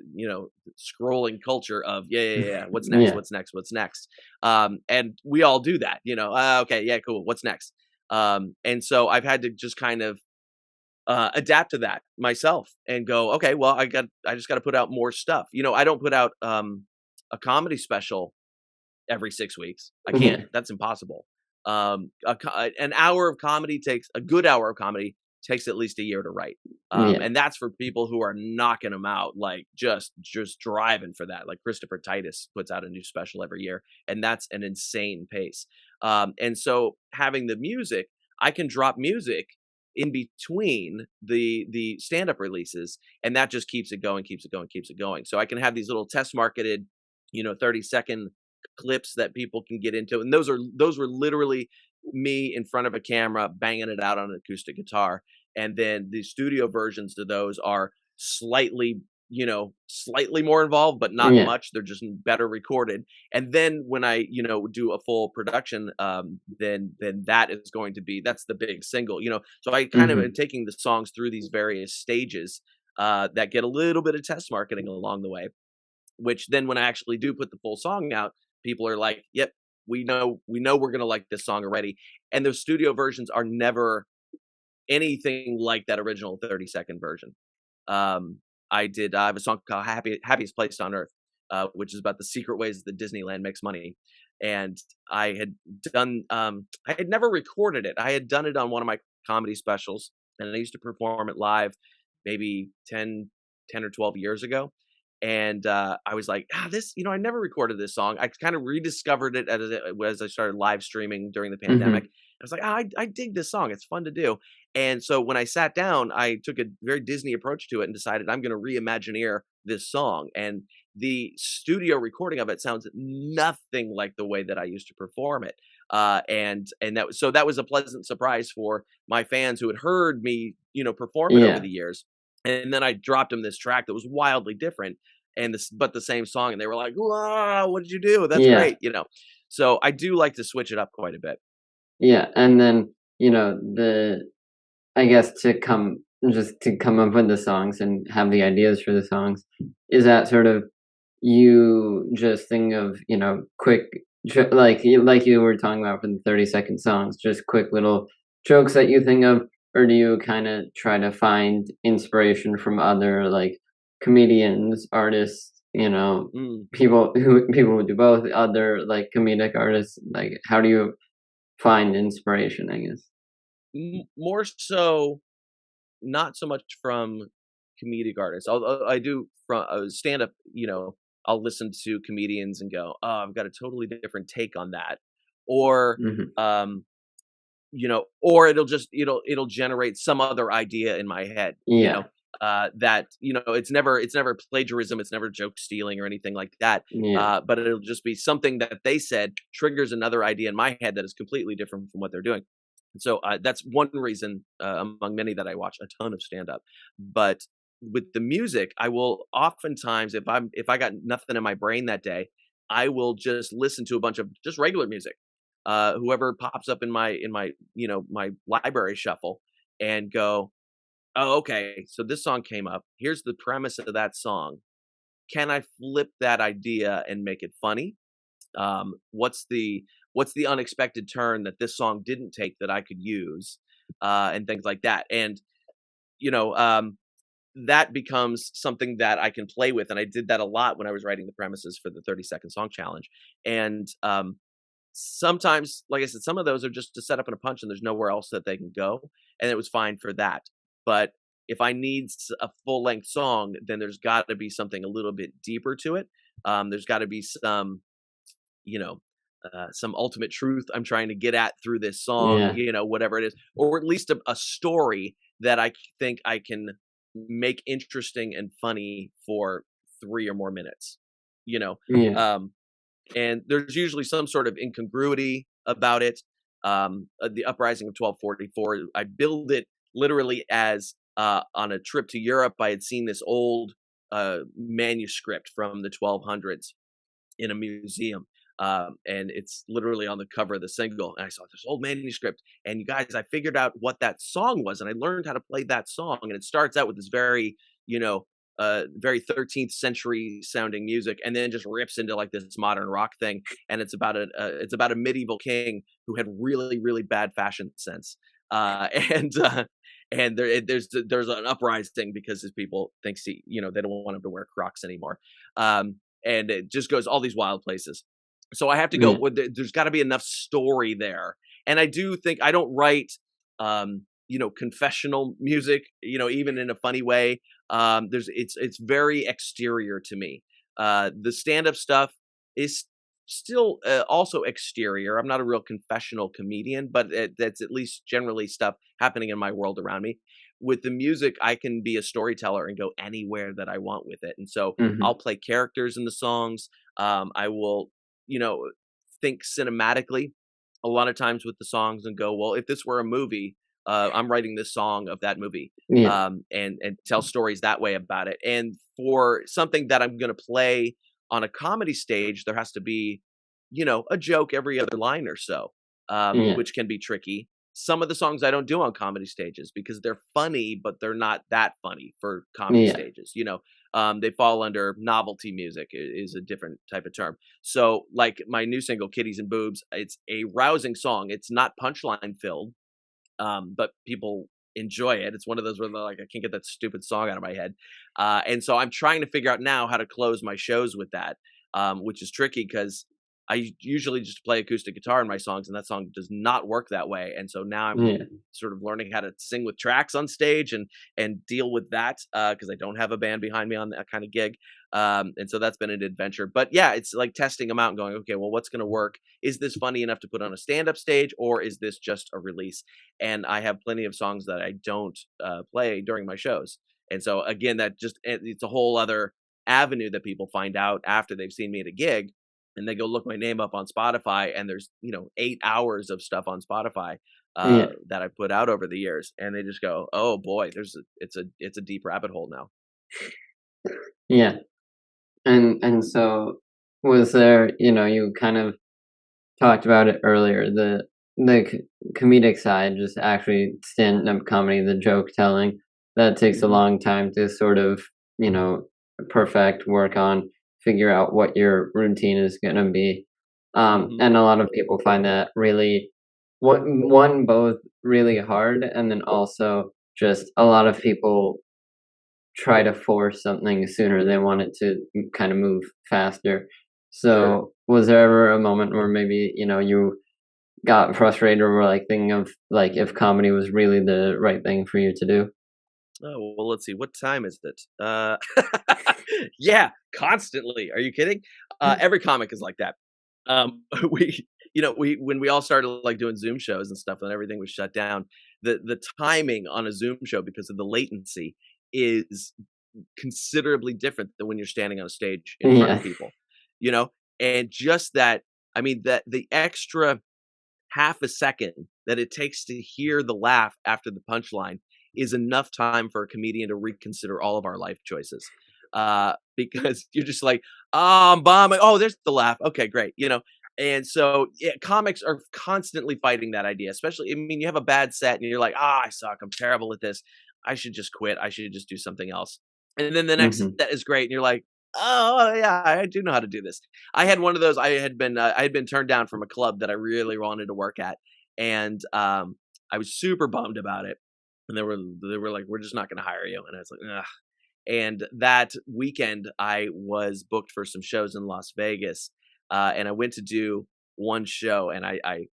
scrolling culture of yeah, what's next, Yeah. what's next, what's next. And we all do that. Okay, yeah, cool, what's next. And so I've had to just kind of adapt to that myself and go, okay, well, I just got to put out more stuff. I don't put out a comedy special every 6 weeks. I can't. Yeah. That's impossible. An hour of comedy takes a good hour of comedy takes at least a year to write, Yeah. and that's for people who are knocking them out, like just driving for that. Like Christopher Titus puts out a new special every year, and that's an insane pace. And so having the music, I can drop music in between the stand up releases, and that just keeps it going, keeps it going, keeps it going. So I can have these little test marketed 30-second clips that people can get into, and those were literally me in front of a camera banging it out on an acoustic guitar. And then the studio versions of those are slightly more involved, but not Yeah. much. They're just better recorded. And then when I do a full production, then that's the big single. So I kind of am Mhm. taking the songs through these various stages that get a little bit of test marketing along the way, which then when I actually do put the full song out, people are like, "Yep, we know we're gonna like this song already." And those studio versions are never anything like that original 30-second version. Um, I have a song called Happiest Place on Earth, which is about the secret ways that Disneyland makes money. And I had never recorded it. I had done it on one of my comedy specials, and I used to perform it live maybe 10 or 12 years ago. And I was like, I never recorded this song. I kind of rediscovered it as I started live streaming during the pandemic. Mhm. I was like, I dig this song. It's fun to do. And so when I sat down, I took a very Disney approach to it and decided I'm going to reimagineer this song. And the studio recording of it sounds nothing like the way that I used to perform it. That was a pleasant surprise for my fans who had heard me, perform it over Yeah. the years. And then I dropped them this track that was wildly different. and but the same song, and they were like, "Wow, what did you do? That's Yeah. great," you know? So, I do like to switch it up quite a bit. Yeah, and then, the I guess to come up with the songs and have the ideas for the songs, is that sort of you just think of, quick like you were talking about for the 30-second songs, just quick little jokes that you think of, or do you kinda try to find inspiration from other, like, comedians, artists, Mm. people who do both, other, like, comedic artists, like, how do you find inspiration, I guess? More so not so much from comedic artists, although I do from stand-up, I'll listen to comedians and go, "Oh, I've got a totally different take on that." Or, Mhm. um, or it'll generate some other idea in my head, Yeah, that, it's never plagiarism, it's never joke stealing or anything like that, yeah, but it'll just be something that they said triggers another idea in my head that is completely different from what they're doing. So, that's one reason, among many that I watch a ton of stand up. But with the music, I will oftentimes, if I got nothing in my brain that day, I will just listen to a bunch of just regular music. Whoever pops up in my library shuffle and go, "Oh, okay, so this song came up. Here's the premise of that song. Can I flip that idea and make it funny? What's the unexpected turn that this song didn't take that I could use, and things like that. And you know, um, that becomes something that I can play with, and I did that a lot when I was writing the premises for the 30-second song challenge. And sometimes, like I said, some of those are just to set up in a punch, and there's nowhere else that they can go, and it was fine for that. But if I need a full length song, then there's got to be something a little bit deeper to it. There's got to be you know, some ultimate truth I'm trying to get at through this song, yeah, whatever it is, or at least a story that think I can make interesting and funny for 3 or more minutes, you know. yeah, Um, and there's usually some sort of incongruity about it. The Uprising of 1244, I build it literally as on a trip to Europe. I had seen this old manuscript from the 1200s in a museum. And it's literally on the cover of the single. And I saw this old manuscript. And you guys, I figured out what that song was, and I learned how to play that song. And it starts out with this you know, very 13th century sounding music, and then just rips into like this modern rock thing. And it's about a medieval king who had really really bad fashion sense. And and there's an uprising because his people thinks they don't want him to wear Crocs anymore. And it just goes all these wild places. So I have to go, yeah, well, there's got to be enough story there. And I do think I don't write, confessional music, even in a funny way. It's very exterior to me. The stand up stuff is still also exterior. I'm not a real confessional comedian, but that's at least generally stuff happening in my world around me. With the music, I can be a storyteller and go anywhere that I want with it. And so mhm, I'll play characters in the songs. I will, you know, think cinematically a lot of times with the songs and go, well, if this were a movie, I'm writing this song of that movie, yeah, and tell stories that way about it. And for something that I'm going to play on a comedy stage, there has to be, a joke every other line or so, yeah, which can be tricky. Some of the songs I don't do on comedy stages because they're funny, but they're not that funny for comedy yeah, stages. They fall under novelty music is a different type of term. So, like my new single, "Kitties and Boobs," it's a rousing song. It's not punchline filled, but people enjoy it. It's one of those where they're like, I can't get that stupid song out of my head. And so I'm trying to figure out now how to close my shows with that, which is tricky because I usually just play acoustic guitar in my songs, and that song does not work that way. And so now I'm yeah, sort of learning how to sing with tracks on stage and deal with that because I don't have a band behind me on that kind of gig. And so that's been an adventure. But yeah, it's like testing them out and going, okay, well, what's going to work? Is this funny enough to put on a stand-up stage, or is this just a release? And I have plenty of songs that I don't play during my shows. And so again, it's a whole other avenue that people find out after they've seen me at a gig, and they go look my name up on Spotify, and there's 8 hours of stuff on Spotify yeah, that I put out over the years, and they just go, "Oh boy, it's a deep rabbit hole now." yeah. And so was there, you kind of talked about it earlier, the comedic side, just actually stand-up comedy, the joke telling, that takes a Mhm, long time to sort of, you know, perfect, work on, figure out what your routine is gonna be. mhm. And a lot of people find that really one, both really hard, and then also just a lot of people try to force something sooner. They want it to kind of move faster. Sure. So, was there ever a moment where maybe, you got frustrated or were, like, thinking of, like, if comedy was really the right thing for you to do? Oh, well, let's see, what time is it? Yeah, constantly. Are you kidding? Every comic is like that. We we when we all started, like, doing Zoom shows and stuff and everything was shut down, the timing on a Zoom show because of the latency is considerably different than when you're standing on a stage in front of Yeah. people, you know? And just that I mean, that the extra half a second that it takes to hear the laugh after the punchline is enough time for a comedian to reconsider all of our life choices. Because you're just like, "Oh, I'm bombing. Oh, there's the laugh. Okay, great." And so, yeah, comics are constantly fighting that idea, especially I mean, you have a bad set and you're like, "Ah, I suck. I'm terrible at this. I should just quit. I should just do something else." And then the next Mhm. set is great and you're like, "Oh, yeah, I do know how to do this." I had one of those. I had been turned down from a club that I really wanted to work at, and I was super bummed about it. And they were like, "We're just not going to hire you." And I was like, "Ugh." And that weekend, I was booked for some shows in Las Vegas, and I went to do one show, and I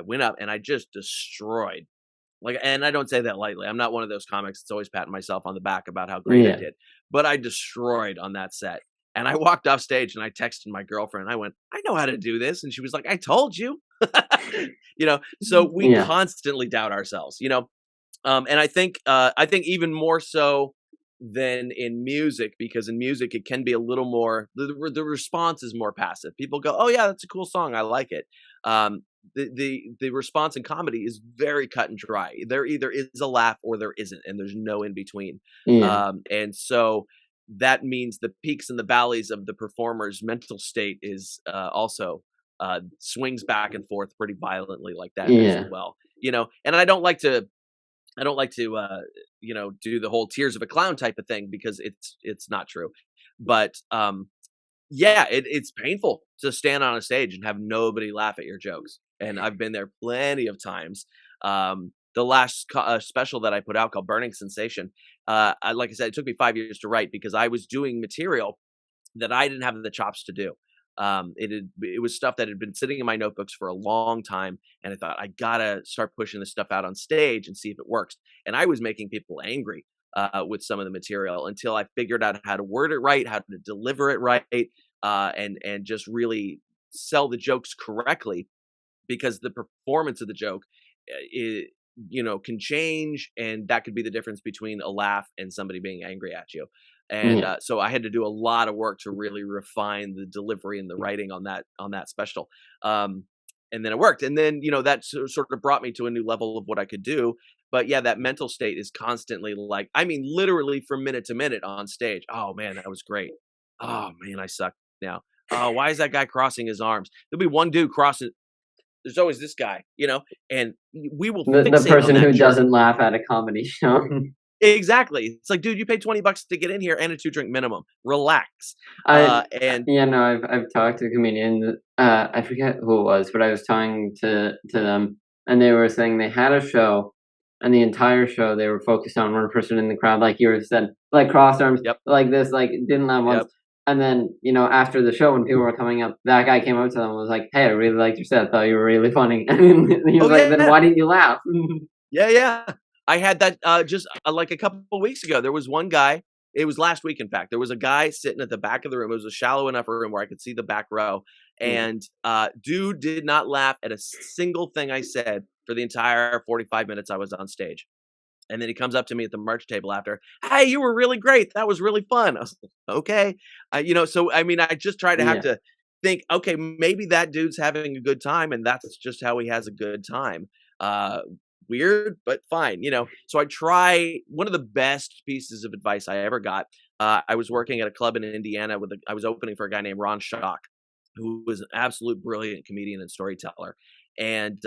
went up and I just destroyed. Like, and I don't say that lightly. I'm not one of those comics that's always patting myself on the back about how great I Yeah. did, but I destroyed on that set. And I walked off stage and I texted my girlfriend. I went, "I know how to do this." And she was like, "I told you." So we Yeah. constantly doubt ourselves, and I think even more so than in music, because in music it can be a little more the response is more passive. People go, "Oh yeah, that's a cool song. I like it." The response in comedy is very cut and dry. There either is a laugh or there isn't, and there's no in between. Yeah. And so that means the peaks and the valleys of the performer's mental state is swings back and forth pretty violently like that as Yeah. well. And I don't like to do the whole tears of a clown type of thing because it's not true. But yeah, it's painful to stand on a stage and have nobody laugh at your jokes. And I've been there plenty of times. The last special that I put out called Burning Sensation, like I said, it took me 5 years to write because I was doing material that I didn't have the chops to do. It was stuff that had been sitting in my notebooks for a long time, and I thought I gotta start pushing this stuff out on stage and see if it works. And I was making people angry with some of the material until I figured out how to word it right, how to deliver it right, and just really sell the jokes correctly because the performance of the joke can change, and that could be the difference between a laugh and somebody being angry at you. And Yeah. so I had to do a lot of work to really refine the delivery and the writing on that special. And then it worked, and then that sort of brought me to a new level of what I could do. But yeah, that mental state is constantly like, I mean, literally from minute to minute on stage. Oh man, that was great. Oh man, I suck now. Oh, why is that guy crossing his arms? There'll be one dude crossing, there's always this guy, and we will The fixate on person that who jerk. doesn't laugh at a comedy show. Exactly. It's like, dude, you paid $20 to get in here and a 2-drink minimum. Relax. And Yeah, no, I've talked to comedians, I forget who it was, but I was talking to them, and they were saying they had a show, and the entire show they were focused on one person in the crowd, like you said, like crossed arms, yep, like this, like didn't laugh once. yep. And then, after the show when people were coming up, that guy came up to them and was like, "Hey, I really liked your set. I thought you were really funny." And then he was Oh like, "Then yeah. why didn't you laugh?" Yeah, yeah. I had that just like a couple weeks ago. There was one guy, it was last week in fact. There was a guy sitting at the back of the room. It was a shallow enough room where I could see the back row. Yeah. And dude did not laugh at a single thing I said for the entire 45 minutes I was on stage. And then he comes up to me at the merch table after, "Hey, you were really great. That was really fun." I was like, "Okay." So I mean, I just try to have Yeah. to think, okay, maybe that dude's having a good time and that's just how he has a good time. Uh, Weird, but fine. So I try one of the best pieces of advice I ever got. I was working at a club in Indiana I was opening for a guy named Ron Schock, who was an absolute brilliant comedian and storyteller. And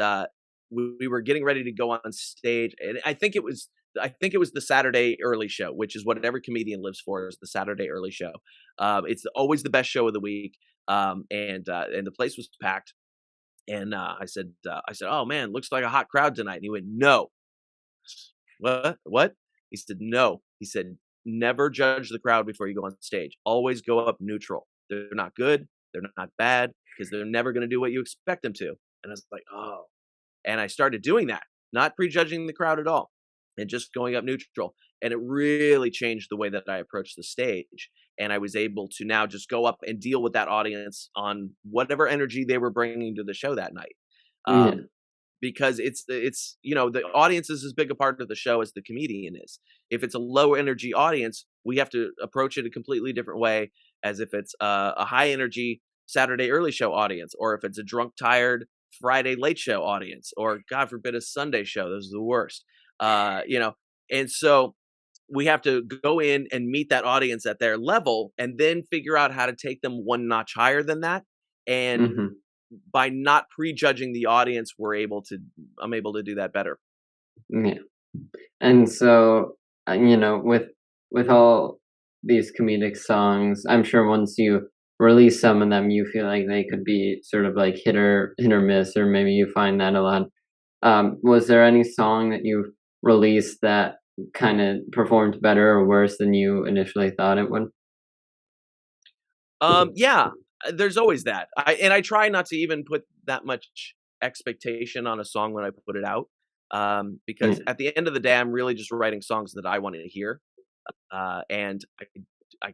we were getting ready to go on stage, and I think it was the Saturday early show, which is what every comedian lives for, is the Saturday early show. It's always the best show of the week, and the place was packed. And I said, "Oh man, looks like a hot crowd tonight." And he went, "No." "What? What?" He said, "No." He said, "Never judge the crowd before you go on stage. Always go up neutral. They're not good. They're not bad because they're never going to do what you expect them to." And I was like, "Oh." And I started doing that, not prejudging the crowd at all, and just going up neutral. And it really changed the way that I approached the stage. And I was able to now just go up and deal with that audience on whatever energy they were bringing to the show that night. Yeah. Um, because the audience is as big a part of the show as the comedian is. If it's a low energy audience, we have to approach it a completely different way as if it's a high energy Saturday early show audience, or if it's a drunk tired Friday late show audience, or God forbid a Sunday show. Those are the worst. You know, and so we have to go in and meet that audience at their level, and then figure out how to take them one notch higher than that. And Mhm. by not prejudging the audience, I'm able to do that better. Yeah. And so, with all these comedic songs, I'm sure once you release some of them, you feel like they could be sort of like hit or miss, or maybe you find that a lot. Was there any song that you released that kind of performed better or worse than you initially thought it would? Yeah, there's always that. I try not to even put that much expectation on a song when I put it out, Yeah. because at the end of the day, I'm really just writing songs that I want to hear, and I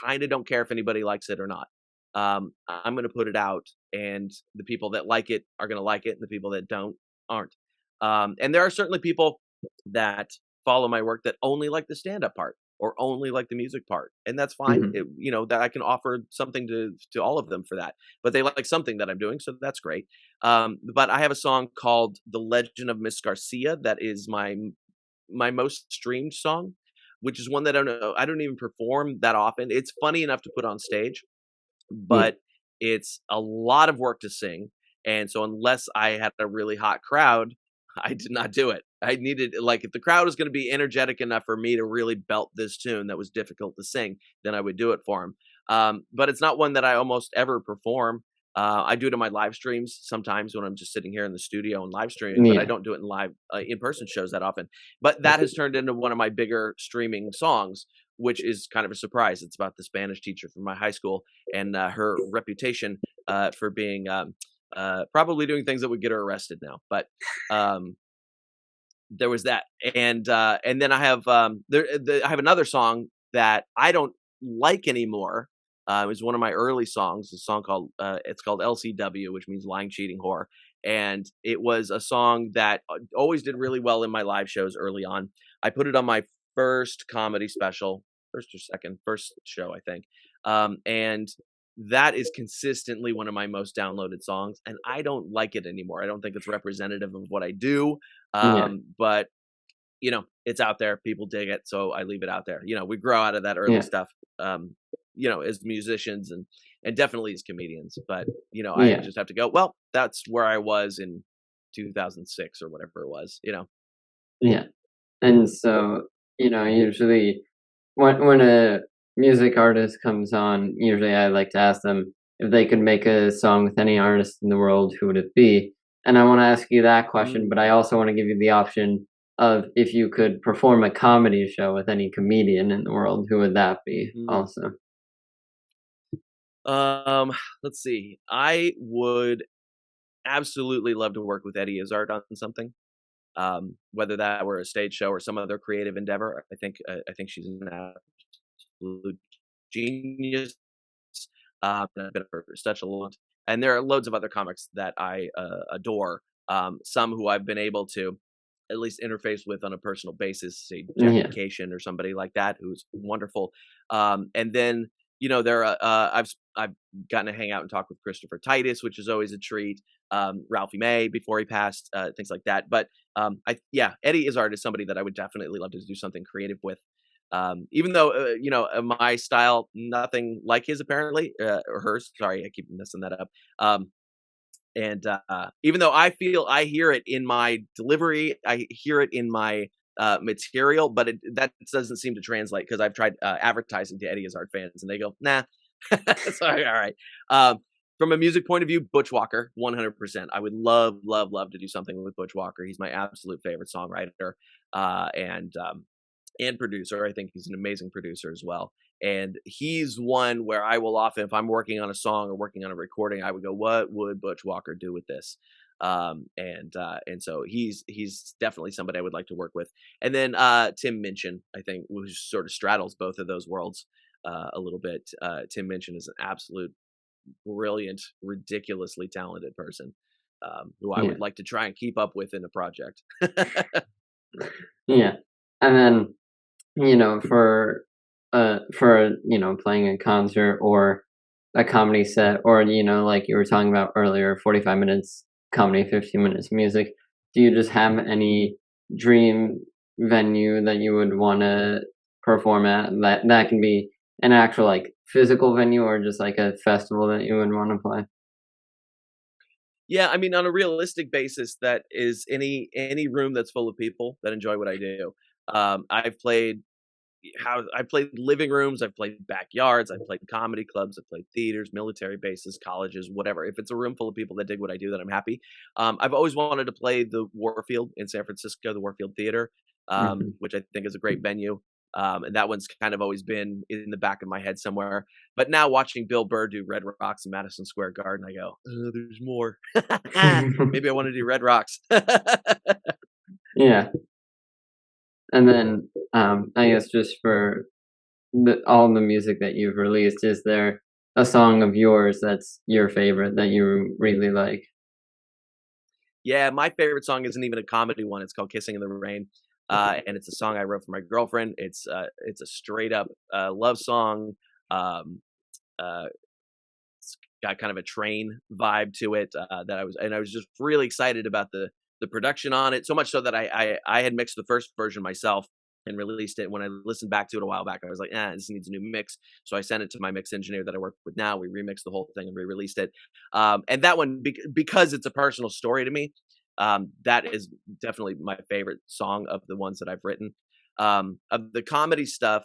kind of don't care if anybody likes it or not. I'm going to put it out, and the people that like it are going to like it, and the people that don't aren't. And there are certainly people that follow my work that only like the stand up part or only like the music part, and that's fine. Mhm. That I can offer something to all of them for that. But they like something that I'm doing, so that's great. But I have a song called "The Legend of Miss Garcia" that is my most streamed song, which is one that I don't even perform that often. It's funny enough to put on stage, Yeah. but it's a lot of work to sing, and so unless I had a really hot crowd, I did not do it. I needed, like, if the crowd was gonna be energetic enough for me to really belt this tune that was difficult to sing, then I would do it for 'em. But it's not one that I almost ever perform. I do it in my live streams sometimes when I'm just sitting here in the studio and live streaming, but I Yeah. don't do it in live, in-person shows that often. But that has turned into one of my bigger streaming songs, which is kind of a surprise. It's about the Spanish teacher from my high school and, her reputation, for being, probably doing things that would get her arrested now. But, um, there was that. And then I have another song that I don't like anymore. It was one of my early songs, a song it's called LCW, which means lying, cheating, whore. And it was a song that always did really well in my live shows early on. I put it on my first comedy special, first show, I think. And that is consistently one of my most downloaded songs, and I don't like it anymore. I don't think it's representative of what I do. Yeah. But it's out there. People dig it, so I leave it out there. We grow out of that early Yeah. stuff, as musicians and definitely as comedians. But I Yeah. just have to go. Well, that's where I was in 2006 or whatever it was. Yeah. And so, usually when a music artist comes on, usually I like to ask them if they could make a song with any artist in the world, who would it be? And I want to ask you that question, but I also want to give you the option of if you could perform a comedy show with any comedian in the world, who would that be Mm. also? Um, let's see. I would absolutely love to work with Eddie Izzard on something. Whether that were a stage show or some other creative endeavor. I think she's an absolute genius. And I've been for such a long time. And there are loads of other comics that I adore. Some who I've been able to at least interface with on a personal basis, say Jackie Yeah. Cation or somebody like that, who's wonderful. And then there are I've gotten to hang out and talk with Christopher Titus, which is always a treat. Ralphie May before he passed, things like that. But Eddie Izzard is somebody that I would definitely love to do something creative with. Even though, my style, nothing like his apparently, or hers. Sorry, I keep messing that up. Um, and even though I hear it in my delivery, I hear it in my material, but that doesn't seem to translate because I've tried advertising to Eddie Izzard fans, and they go, "Nah." So all right. Um, from a music point of view, Butch Walker, 100%. I would love, love, love to do something with Butch Walker. He's my absolute favorite songwriter, and producer. I think he's an amazing producer as well. And he's one where I will often, if I'm working on a song or working on a recording, I would go, "What would Butch Walker do with this?" And so he's definitely somebody I would like to work with. And then Tim Minchin, I think, who sort of straddles both of those worlds a little bit. Tim Minchin is an absolute brilliant, ridiculously talented person, who I Yeah, would like to try and keep up with in a project. yeah. And then, playing a concert or a comedy set, or, like you were talking about earlier, 45 minutes comedy, 15 minutes music. Do you just have any dream venue that you would wanna perform at? That can be an actual, like, physical venue or just like a festival that you would wanna play? Yeah, I mean, on a realistic basis, that is any room that's full of people that enjoy what I do. I've played I've played living rooms, I've played backyards, I've played comedy clubs, I've played theaters, military bases, colleges, whatever. If it's a room full of people that dig what I do, then I'm happy. I've always wanted to play the Warfield in San Francisco, the Warfield Theater, Mhm. which I think is a great venue. And that one's kind of always been in the back of my head somewhere. But now watching Bill Burr do Red Rocks in Madison Square Garden, I go, there's more. Maybe I want to do Red Rocks. Yeah, and then, I guess just for all the music that you've released, is there a song of yours that's your favorite that you really like? Yeah, my favorite song isn't even a comedy one. It's called "Kissing in the Rain," and it's a song I wrote for my girlfriend. It's a straight up love song. Um, uh, it's got kind of a train vibe to it that I was just really excited about the production on it. So much so that I had mixed the first version myself and released it. When I listened back to it a while back, I was like, this needs a new mix. So I sent it to my mix engineer that I work with now. We remixed the whole thing and re-released it. And that one, because it's a personal story to me, that is definitely my favorite song of the ones that I've written. Of the comedy stuff,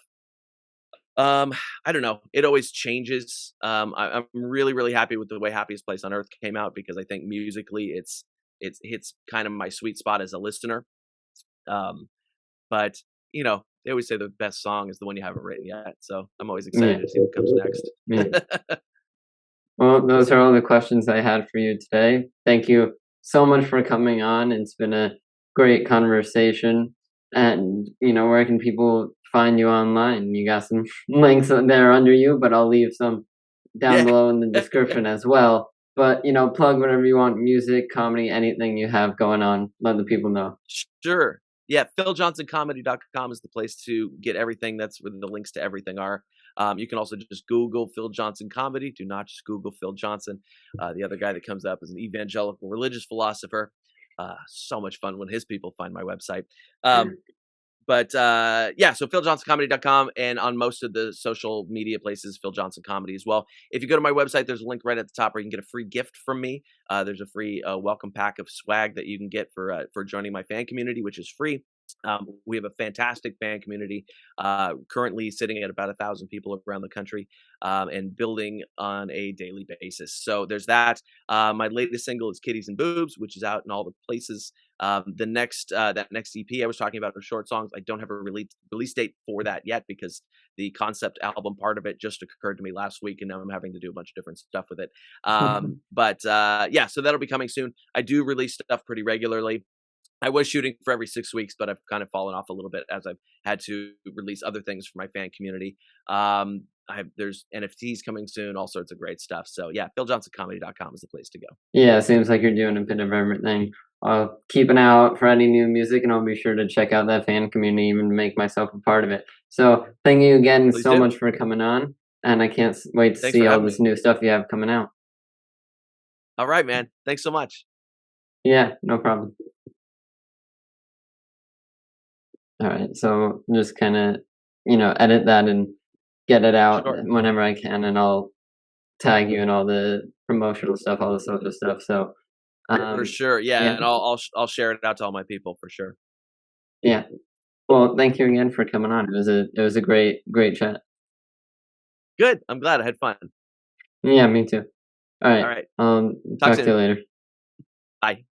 um, I don't know. It always changes. I'm really, really happy with the way Happiest Place on Earth came out because I think musically it's hits kind of my sweet spot as a listener. Um, but they always say the best song is the one you haven't written yet. So I'm always excited Yeah, to see what comes next. yeah. Well, those are all the questions I had for you today. Thank you so much for coming on. It's been a great conversation. And, where can people find you online? You got some links there under you, but I'll leave some down Yeah. below in the description as well. But, plug whatever you want, music, comedy, anything you have going on. Let the people know. Sure. Yeah, PhilJohnsonComedy.com is the place to get everything. That's where the links to everything are. You can also just Google Phil Johnson comedy. Do not just Google Phil Johnson. The other guy that comes up is an evangelical religious philosopher. So much fun when his people find my website. Um, but yeah, so PhilJohnsonComedy.com, and on most of the social media places, Phil Johnson Comedy as well. If you go to my website, there's a link right at the top where you can get a free gift from me. There's a free welcome pack of swag that you can get for joining my fan community, which is free. We have a fantastic fan community, currently sitting at about 1,000 people around the country, and building on a daily basis. So there's that. My latest single is "Kitties and Boobs," which is out in all the places. The next that next EP I was talking about, the short songs, I don't have a release date for that yet because the concept album part of it just occurred to me last week, and now I'm having to do a bunch of different stuff with it. But yeah, so that'll be coming soon. I do release stuff pretty regularly. I was shooting for every 6 weeks, but I've kind of fallen off a little bit as I've had to release other things for my fan community. There's NFTs coming soon, all sorts of great stuff. So yeah, PhilJohnsonComedy.com is the place to go. Yeah, it seems like you're doing a bit of everything. I'll keep an eye out for any new music, and I'll be sure to check out that fan community, even make myself a part of it. So, thank you again Please so do. much for coming on, and I can't wait to Thanks see for all having this me. new stuff you have coming out. All right, man. Thanks so much. Yeah, no problem. All right, so just kind of edit that and get it out Sure. whenever I can, and I'll tag you in all the promotional stuff, all the social stuff. So, For sure, yeah, yeah, and I'll share it out to all my people for sure. yeah. Well, thank you again for coming on. It was a great chat. Good, I'm glad I had fun. Yeah, me too. All right. Alright, talk Talk to soon. you later. Bye.